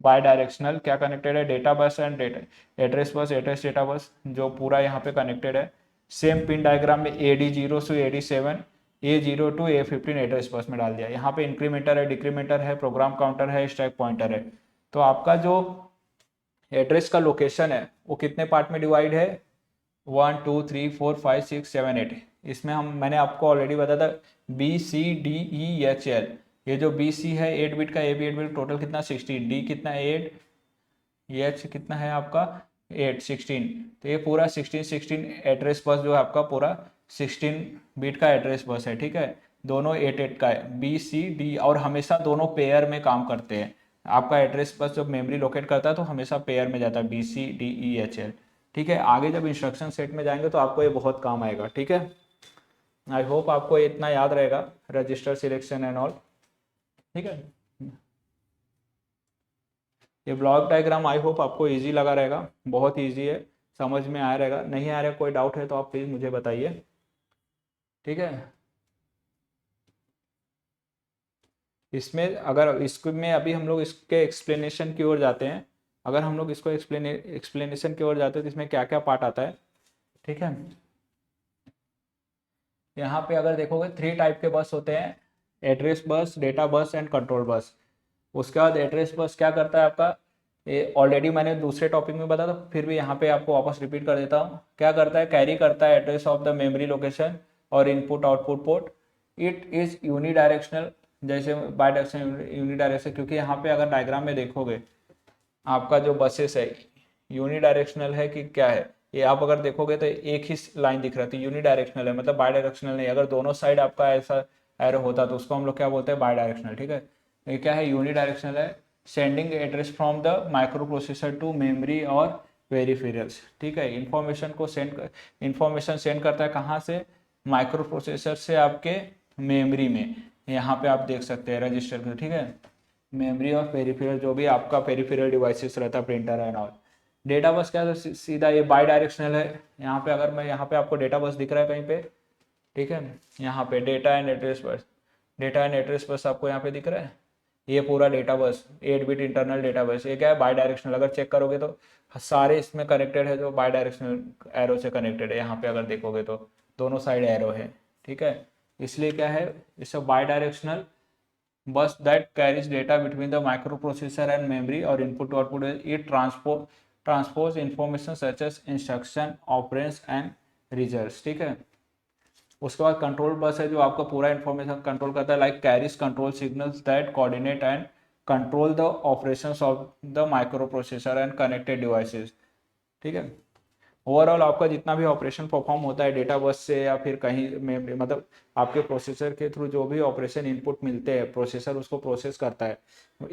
बाय डायरेक्शनल, क्या कनेक्टेड है, data bus and data address bus, address data बस, जो पूरा यहाँ पे कनेक्टेड है। सेम पिन डायग्राम में AD0 से AD7, A0 to A15 address bus में डाल दिया। यहाँ पे इंक्रीमेंटर है, डिक्रीमेंटर है, प्रोग्राम काउंटर है, स्टैक पॉइंटर है। तो आपका जो एड्रेस का लोकेशन है वो कितने पार्ट में डिवाइड है, 1 2 3 4 5 6 7 8। इसमें मैंने आपको ऑलरेडी बताया था BCDEHL। ये जो BC है 8 बिट का, AB 8 बिट, टोटल कितना 16, D कितना 8, EH कितना है आपका 8 16। तो ये पूरा 16 एड्रेस बस जो है आपका पूरा 16 बिट का एड्रेस बस है, ठीक है। दोनों 8 का है, BCD, और हमेशा दोनों पेयर में काम करते हैं। आपका एड्रेस बस जब मेमोरी लोकेट करता है तो हमेशा पेयर में जाता है, BCDEHL, ठीक है। आगे जब इंस्ट्रक्शन सेट में जाएंगे तो आपको ये बहुत काम आएगा, ठीक है। आई होप आपको इतना याद रहेगा, रजिस्टर सिलेक्शन एंड ऑल, ठीक है। ये ब्लॉक डायग्राम आई होप आपको इजी लगा रहेगा, बहुत इजी है, समझ में आया रहेगा। नहीं आ रहा, कोई डाउट है तो आप प्लीज़ मुझे बताइए, ठीक है। इसमें अगर इसमें अभी हम लोग इसके एक्सप्लेनेशन की ओर जाते हैं, अगर हम लोग इसको एक्सप्लेनेशन की ओर जाते हैं तो इसमें क्या क्या पार्ट आता है, ठीक है। यहाँ पे अगर देखोगे 3 टाइप के बस होते हैं, address bus, data bus and control bus. उसके बाद एड्रेस बस क्या करता है आपका, ये ऑलरेडी मैंने दूसरे टॉपिक में बताया था, फिर भी यहाँ पे आपको वापस रिपीट कर देता हूँ। क्या करता है, कैरी करता है address of the memory location और input output port. It is unidirectional, जैसे बाई डायरेक्शनल यूनिडायरेक्शनल, क्योंकि यहाँ पे अगर डायग्राम में देखोगे आपका जो बसेस है यूनिडायरेक्शनल है कि क्या है, ये आप अगर देखोगे तो एक ही लाइन दिख रहा है, तो यूनिडायरेक्शनल है, मतलब बाई डायरेक्शनल नहीं। अगर दोनों साइड आपका ऐसा एरो होता तो उसको हम लोग क्या बोलते हैं, बाई डायरेक्शनल, ठीक है। ये क्या है, यूनिडायरेक्शनल है। Sending address from the microprocessor to memory और पेरिफेरल्स, ठीक है। इंफॉर्मेशन सेंड करता है कहाँ से, माइक्रो प्रोसेसर से आपके मेमोरी में। यहाँ पे आप देख सकते हैं रजिस्टर को, ठीक है। मेमोरी और पेरिफेरल, जो भी आपका पेरिफेरल डिवाइसेस रहता है, printer and all, data bus क्या है, सीधा ये बाई डायरेक्शनल है। यहाँ पे अगर मैं यहाँ पे आपको डेटा बस दिख रहा है कहीं पे, ठीक है, यहाँ पे data and address bus, data and address bus आपको यहाँ पे दिख रहा है, ये पूरा data bus 8 bit internal data bus, ये क्या है बाई डायरेक्शनल। अगर चेक करोगे तो सारे इसमें कनेक्टेड है जो बाई डायरेक्शनल एरो से कनेक्टेड है। यहाँ पे अगर देखोगे तो दोनों साइड एरो है, ठीक है, इसलिए क्या है it's by directional bus that carries data between the microprocessor and memory or input to output. It transpose information such as instruction, operands and results, ठीक है। उसके बाद कंट्रोल बस है जो आपका पूरा इंफॉर्मेशन कंट्रोल करता है, like carries control signals that coordinate and control the operations of the microprocessor and connected devices, ठीक है। ओवरऑल आपका जितना भी ऑपरेशन परफॉर्म होता है डेटा बस से या फिर कहीं में, मतलब आपके प्रोसेसर के थ्रू जो भी ऑपरेशन इनपुट मिलते हैं प्रोसेसर उसको प्रोसेस करता है।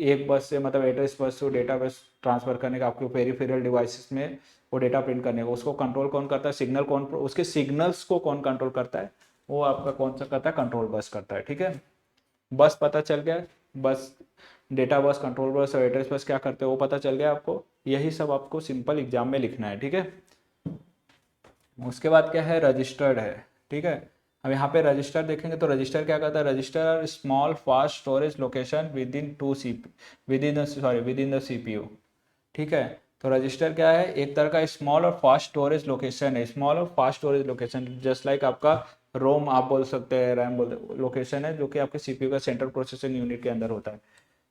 एक बस से मतलब एड्रेस बस से डेटा बस ट्रांसफर करने का, आपके पेरिफेरल डिवाइसेस में वो डेटा प्रिंट करने का, उसको कंट्रोल कौन करता है, सिग्नल कौन, उसके सिग्नल्स को कौन कंट्रोल करता है, वो आपका कौन सा करता है, कंट्रोल बस करता है, ठीक है। बस पता चल गया, बस डेटा बस, कंट्रोल बस और एड्रेस बस क्या करते हैं वो पता चल गया आपको। यही सब आपको सिंपल एग्जाम में लिखना है, ठीक है। उसके बाद क्या है, रजिस्टर्ड है, ठीक है। अब यहाँ पे रजिस्टर देखेंगे तो रजिस्टर क्या करता है, register small fast storage location with in the CPU, ठीक है। तो रजिस्टर क्या है, एक तरह का स्मॉल और फास्ट स्टोरेज लोकेशन है, स्मॉल और fast storage location, just like आपका रोम आप बोल सकते हैं, रैम बोल लोकेशन है जो कि आपके सीपीयू का सेंट्रल प्रोसेसिंग यूनिट के अंदर होता है,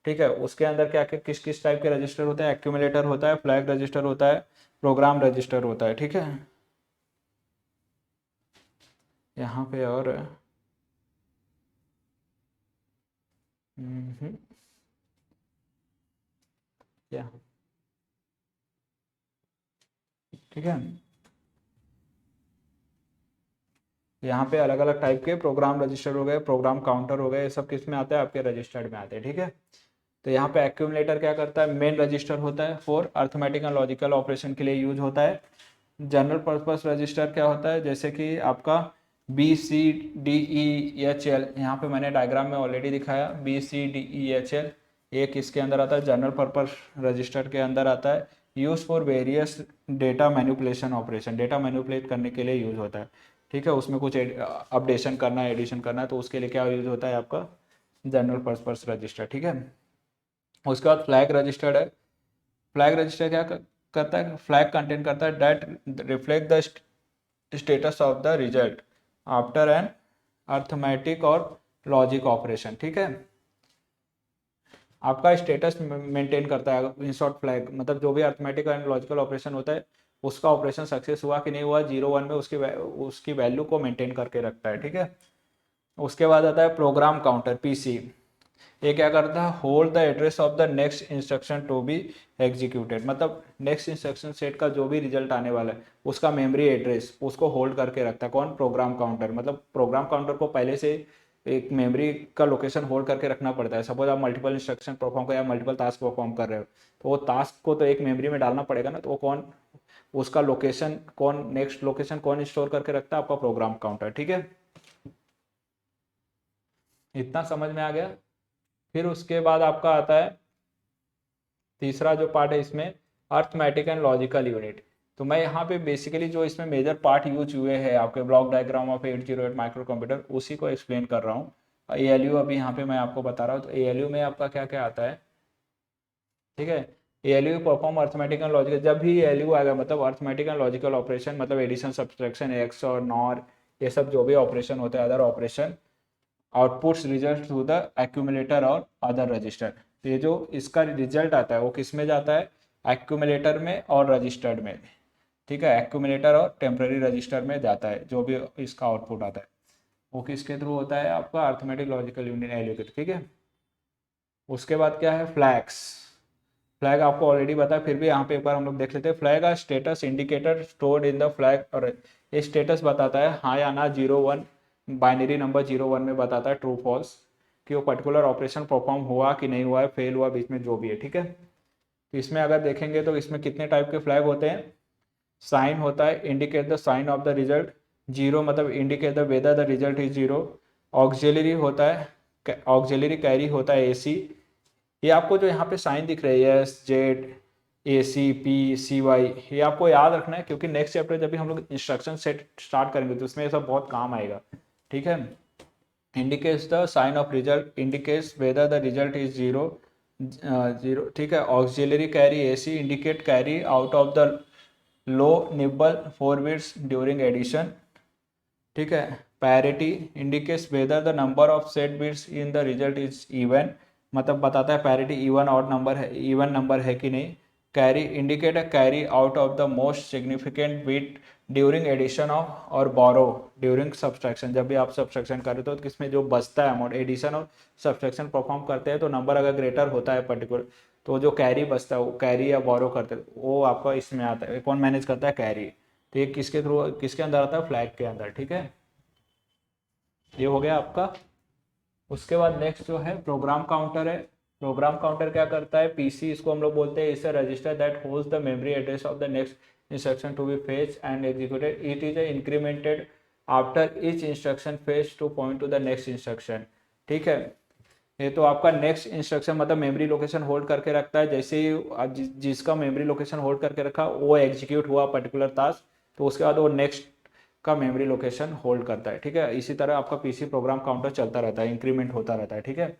ठीक है। उसके अंदर क्या क्या किस किस टाइप के रजिस्टर होते हैं, एक्यूमुलेटर होता है, फ्लैग रजिस्टर होता है, प्रोग्राम रजिस्टर होता है, ठीक है। यहाँ पे और हम्म, क्या, ठीक है। यहाँ पे अलग अलग टाइप के प्रोग्राम रजिस्टर हो गए, प्रोग्राम काउंटर हो गए, ये सब किस में आते हैं, आपके रजिस्टर्ड में आते हैं, ठीक है। तो यहाँ पे एक्यूमुलेटर क्या करता है, मेन रजिस्टर होता है for arithmetic and logical operation के लिए यूज होता है। जनरल पर्पस रजिस्टर क्या होता है, जैसे कि आपका BCDEHL, यहाँ पे मैंने डायग्राम में ऑलरेडी दिखाया, BCDEHL ये किसके अंदर आता है, जनरल पर्पस रजिस्टर के अंदर आता है। Use for various data manipulation operation, data manipulate करने के लिए यूज होता है, ठीक है। उसमें कुछ अपडेशन करना है, एडिशन करना है, तो उसके लिए क्या यूज होता है आपका जनरल पर्पस रजिस्टर, ठीक है। उसके बाद फ्लैग रजिस्टर्ड है। फ्लैग रजिस्टर क्या करता है, फ्लैग कंटेन करता है that reflect the status of the result after an arithmetic और लॉजिक ऑपरेशन, ठीक है। आपका स्टेटस मेंटेन करता है, इन शॉर्ट फ्लैग मतलब जो भी अर्थमेटिक एंड लॉजिकल ऑपरेशन होता है उसका ऑपरेशन सक्सेस हुआ कि नहीं हुआ, 0 1 में उसकी वैल्यू को मेंटेन करके रखता है, ठीक है। उसके बाद आता है प्रोग्राम काउंटर PC, ये क्या करता है, hold the address of the next instruction to be executed, मतलब नेक्स्ट इंस्ट्रक्शन सेट का जो भी रिजल्ट आने वाला है उसका मेमोरी एड्रेस उसको होल्ड करके रखता है, कौन, प्रोग्राम काउंटर। मतलब प्रोग्राम काउंटर को पहले से एक मेमोरी का लोकेशन होल्ड करके रखना पड़ता है। सपोज आप मल्टीपल इंस्ट्रक्शन परफॉर्म कर या मल्टीपल टास्क परफॉर्म कर रहे हो तो वो टास्क को तो एक मेमोरी में डालना पड़ेगा ना, तो वो कौन, उसका लोकेशन कौन, नेक्स्ट लोकेशन कौन स्टोर करके रखता है, आपका प्रोग्राम काउंटर, ठीक है। इतना समझ में आ गया। फिर उसके बाद आपका आता है तीसरा जो पार्ट है इसमें, अर्थमेटिक एंड लॉजिकल यूनिट। तो मैं यहाँ पे बेसिकली जो इसमें मेजर पार्ट यूज हुए हैं आपके block diagram of 808 micro computer उसी को एक्सप्लेन कर रहा हूँ। ALU अभी यहाँ पे मैं आपको बता रहा हूँ, तो ALU में आपका क्या क्या आता है, ठीक है। ALU perform arithmetic and logical, जब भी ALU आएगा मतलब अर्थमेटिक एंड लॉजिकल ऑपरेशन, मतलब एडिशन सब्सट्रैक्शन एक्स और नॉर, ये सब जो भी ऑपरेशन होते हैं other operation, outputs result through the accumulator और अदर रजिस्टर। तो ये जो इसका रिजल्ट आता है वो किस में जाता है, एक्यूमुलेटर में और रजिस्टर्ड में, ठीक है। एक्यूमुलेटर और टेम्पररी रजिस्टर में जाता है जो भी इसका आउटपुट आता है, वो किसके थ्रू होता है, आपका अर्थमेटिक लॉजिकल यूनिट ALU के, ठीक है। उसके बाद क्या है, फ्लैग्स। फ्लैग आपको ऑलरेडी पता है, फिर भी यहाँ पे एक बार हम लोग देख लेते हैं। फ्लैग का status indicator stored in the flag, और ये स्टेटस बताता है हाँ या ना, 0 1 बाइनरी नंबर 0 1 में बताता है ट्रू फॉल्स कि वो पर्टिकुलर ऑपरेशन परफॉर्म हुआ कि नहीं हुआ है, फेल हुआ, बीच में जो भी है, ठीक है। तो इसमें अगर देखेंगे तो इसमें कितने टाइप के फ्लैग होते हैं, साइन होता है indicate the sign of the result, 0 मतलब indicate the whether the result is 0, auxiliary होता है, ऑक्सिलरी कैरी होता है AC, ये आपको जो यहाँ पे साइन दिख रहे हैं S Z ACP CY, ये आपको याद रखना है क्योंकि नेक्स्ट चैप्टर जब भी हम लोग इंस्ट्रक्शन सेट स्टार्ट करेंगे तो उसमें ये सब बहुत काम आएगा, ठीक है। Indicates the sign of result, indicates whether the result is zero, zero, ठीक है। Auxiliary carry AC indicate carry out of the low nibble 4 bits during addition, ठीक है। Parity indicates whether the number of set bits in the result is even, मतलब बताता है parity even odd number है, even number है कि नहीं। Carry indicate a carry out of the most significant bit during addition of और बोरो during subtraction, जब भी आप सब्सट्रैक्शन करें तो किसमें जो बचता है अमाउंट, एडिशन और सब्सट्रैक्शन परफॉर्म करते हैं तो नंबर अगर ग्रेटर होता है पर्टिकुलर, तो जो कैरी बचता है वो कैरी या बोरो करते हैं वो आपका इसमें आता है। कौन मैनेज करता है? कैरी। तो ये किसके थ्रू, किसके अंदर आता है? फ्लैग के अंदर, ठीक है। ये हो गया आपका। उसके बाद नेक्स्ट जो है प्रोग्राम काउंटर है। प्रोग्राम काउंटर क्या करता है? पीसी इसको हम लोग बोलते हैं, इस register that holds the memory address of the next instruction to be fetch and executed, it is incremented after each instruction fetch to point to the next instruction, ठीक है। ये तो आपका नेक्स्ट इंस्ट्रक्शन मतलब मेमोरी लोकेशन होल्ड करके रखता है, जैसे ही जिसका मेमोरी लोकेशन होल्ड करके रखा वो एग्जीक्यूट हुआ पर्टिकुलर टास्क, तो उसके बाद वो नेक्स्ट का मेमोरी लोकेशन होल्ड करता है, ठीक है। इसी तरह आपका पीसी प्रोग्राम काउंटर चलता रहता है, इंक्रीमेंट होता रहता है, ठीक है।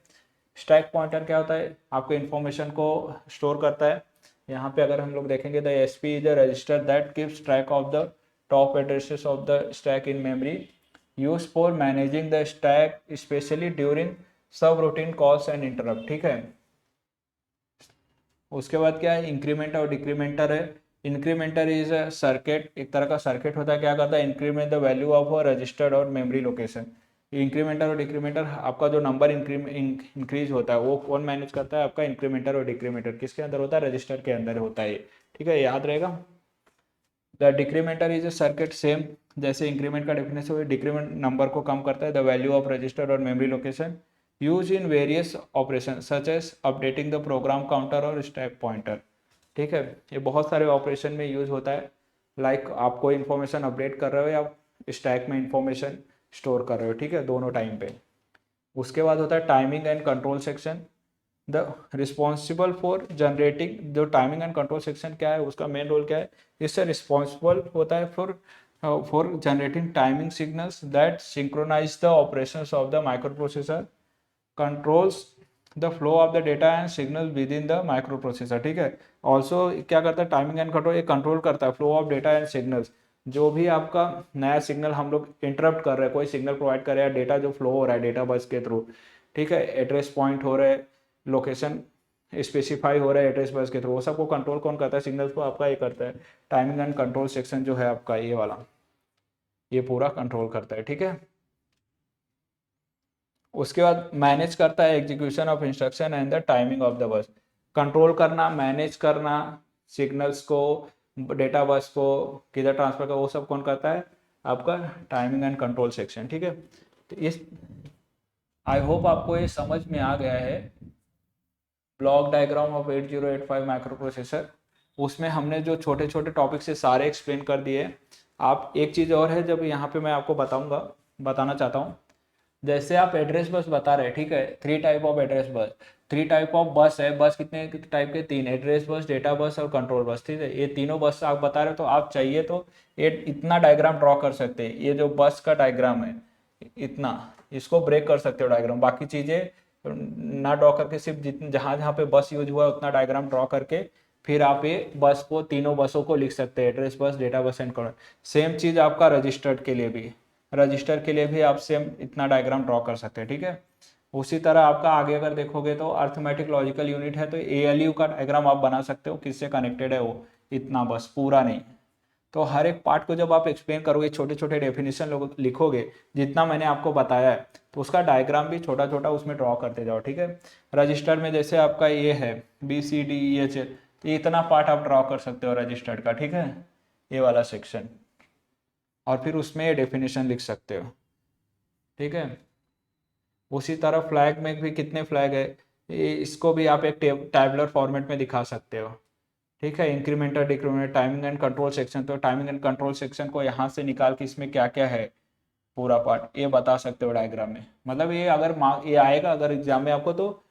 स्टैक पॉइंटर क्या होता है? आपको इन्फॉर्मेशन को स्टोर करता है। यहाँ पे अगर हम लोग देखेंगे the SP is the register that keeps track of the top addresses of the stack in memory, use for managing the stack specially during सब रूटीन कॉल्स एंड इंटरप्ट, ठीक है। उसके बाद क्या है? इंक्रीमेंटर और डिक्रीमेंटर है। इंक्रीमेंटर इज अ सर्किट, एक तरह का सर्किट होता है, क्या करता है? Increment the value of a registered और मेमोरी लोकेशन। इंक्रीमेंटर और डिक्रीमेंटर, आपका जो नंबर इंक्रीज होता है वो कौन मैनेज करता है? आपका इंक्रीमेंटर और डिक्रीमेंटर किसके अंदर होता है? रजिस्टर के अंदर होता है, ठीक है, याद रहेगा। The decrementer is a circuit, same जैसे इंक्रीमेंट का डेफिनेशन हुआ, डिक्रीमेंट नंबर को कम करता है, द वैल्यू ऑफ रजिस्टर और memory location, use in various operation such as updating the program counter और स्टैक पॉइंटर, ठीक है। ये बहुत सारे ऑपरेशन में यूज होता है, लाइक आप कोई इन्फॉर्मेशन अपडेट कर रहे हो या स्टैक में इंफॉर्मेशन स्टोर कर रहे हो, ठीक है, दोनों टाइम पे। उसके बाद होता है timing and control section, the responsible for generating, जो टाइमिंग एंड कंट्रोल सेक्शन क्या है, उसका मेन रोल क्या है? इससे रिस्पॉन्सिबल होता है for generating timing signals that synchronise the operations of the microprocessor, controls the flow of the data and signal within the microprocessor, ठीक है। ऑल्सो क्या करता है? टाइमिंग एंड कंट्रोल, ये कंट्रोल करता है flow of data and signals, जो भी आपका नया सिग्नल हम लोग इंटरप्ट कर रहे हैं, कोई सिग्नल प्रोवाइड कर रहे हैं, डेटा जो फ्लो हो रहा है डेटा बस के थ्रू, ठीक है, एड्रेस पॉइंट हो रहे, लोकेशन स्पेसिफाई हो रहा है एड्रेस बस के थ्रू, वो सबको कंट्रोल कौन करता है? सिग्नल्स को आपका ये करता है। टाइमिंग एंड कंट्रोल सेक्शन जो है आपका ये वाला, ये पूरा कंट्रोल करता है, ठीक है। उसके बाद मैनेज करता है execution of instruction and the timing of the bus, control करना, मैनेज करना सिग्नल्स को, डेटा बस को किधर ट्रांसफर का, वो सब कौन करता है? आपका टाइमिंग एंड कंट्रोल सेक्शन, ठीक है। तो इस, आई होप आपको ये समझ में आ गया है। Block diagram of 8085 micro processor, उसमें हमने जो छोटे छोटे टॉपिक से सारे एक्सप्लेन कर दिए। आप एक चीज़ और है जब यहाँ पे मैं आपको बताना चाहता हूँ, जैसे आप एड्रेस बस बता रहे हैं, ठीक है, 3 type of address bus, 3 type of बस है। बस कितने टाइप के? 3, एड्रेस बस, डेटा बस और कंट्रोल बस, ठीक है। ये तीनों बस आप बता रहे हो, तो आप चाहिए तो ये इतना डायग्राम ड्रॉ कर सकते हैं, ये जो बस का डायग्राम है इतना, इसको ब्रेक कर सकते हो डायग्राम, बाकी चीज़ें ना ड्रॉ करके सिर्फ जितने जहाँ जहाँ पे बस यूज हुआ है उतना डायग्राम ड्रॉ करके फिर आप ये बस को, तीनों बसों को लिख सकते हैं, address bus, data bus and control. Same चीज़ आपका रजिस्टर्ड के लिए भी, रजिस्टर के लिए भी आप सेम इतना डायग्राम ड्रॉ कर सकते हैं, ठीक है। उसी तरह आपका आगे अगर देखोगे तो अर्थमेटिक लॉजिकल यूनिट है, तो एएलयू का डायग्राम आप बना सकते हो, किससे कनेक्टेड है वो, इतना बस, पूरा नहीं। तो हर एक पार्ट को जब आप एक्सप्लेन करोगे, छोटे छोटे डेफिनेशन लिखोगे, जितना मैंने आपको बताया है, तो उसका डायग्राम भी छोटा छोटा उसमें ड्रॉ करते जाओ, ठीक है। रजिस्टर में जैसे आपका ये है BCDEH, तो इतना पार्ट आप ड्रॉ कर सकते हो रजिस्टर्ड का, ठीक है, ये वाला सेक्शन, और फिर उसमें ये डेफिनेशन लिख सकते हो, ठीक है। उसी तरह फ्लैग में भी कितने फ्लैग है, इसको भी आप एक टैबुलर फॉर्मेट में दिखा सकते हो, ठीक है। इंक्रीमेंटर, डिक्रीमेंटर, टाइमिंग एंड कंट्रोल सेक्शन, तो टाइमिंग एंड कंट्रोल सेक्शन को यहाँ से निकाल के इसमें क्या क्या है पूरा पार्ट ये बता सकते हो डायग्राम में। मतलब ये अगर ये आएगा अगर एग्जाम में आपको, तो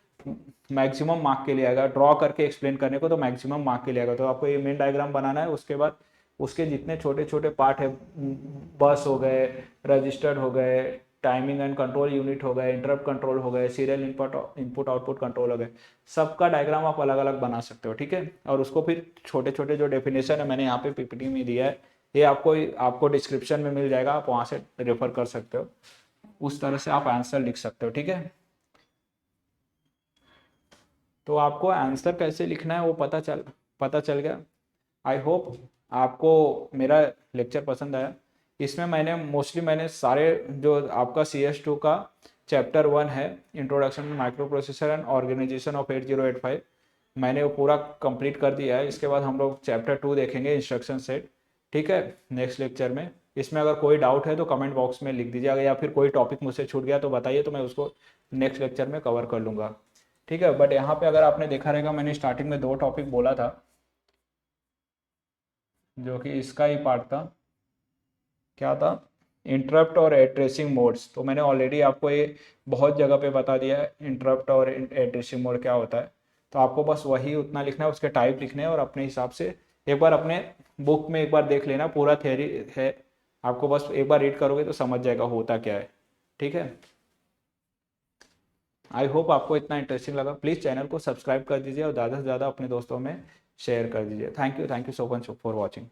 मैक्सिमम मार्क के लिए आएगा, ड्रॉ करके एक्सप्लेन करने को तो मैक्सिमम मार्क के लिए आएगा। तो आपको ये मेन डायग्राम बनाना है, उसके बाद उसके जितने छोटे छोटे पार्ट है, बस हो गए, रजिस्टर्ड हो गए, टाइमिंग एंड कंट्रोल यूनिट हो गए, इंटरप्ट कंट्रोल हो गए, सीरियल इनपुट आउटपुट कंट्रोल हो गए, सबका डायग्राम आप अलग अलग बना सकते हो, ठीक है। और उसको फिर छोटे छोटे जो डेफिनेशन है मैंने यहाँ पे पीपीटी में दिया है, ये आपको डिस्क्रिप्शन में मिल जाएगा, आप वहाँ से रेफर कर सकते हो, उस तरह से आप आंसर लिख सकते हो, ठीक है। तो आपको आंसर कैसे लिखना है वो पता चल गया। आई होप आपको मेरा लेक्चर पसंद आया। इसमें मैंने सारे जो आपका CS2 का चैप्टर 1 है, introduction microprocessor and organisation of 8085, मैंने वो पूरा कंप्लीट कर दिया है। इसके बाद हम लोग चैप्टर 2 देखेंगे, इंस्ट्रक्शन सेट, ठीक है, नेक्स्ट लेक्चर में। इसमें अगर कोई डाउट है तो कमेंट बॉक्स में लिख दीजिएगा, या फिर कोई टॉपिक मुझसे छूट गया तो बताइए, तो मैं उसको नेक्स्ट लेक्चर में कवर कर लूँगा, ठीक है। बट यहाँ पे अगर आपने देखा रहेगा, मैंने स्टार्टिंग में 2 टॉपिक बोला था, जो कि इसका ही पार्ट था, क्या था, इंटरप्ट और एड्रेसिंग मोड्स। तो मैंने ऑलरेडी आपको ये बहुत जगह पे बता दिया है इंटरप्ट और एड्रेसिंग मोड क्या होता है। तो आपको बस वही उतना लिखना है, उसके टाइप लिखने हैं, और अपने हिसाब से एक बार अपने बुक में एक बार देख लेना, पूरा थ्योरी है, आपको बस एक बार रीड करोगे तो समझ जाएगा होता क्या है, ठीक है। आई होप आपको इतना इंटरेस्टिंग लगा। प्लीज़ चैनल को सब्सक्राइब कर दीजिए और ज़्यादा से ज़्यादा अपने दोस्तों में शेयर कर दीजिए। Thank you so much for watching.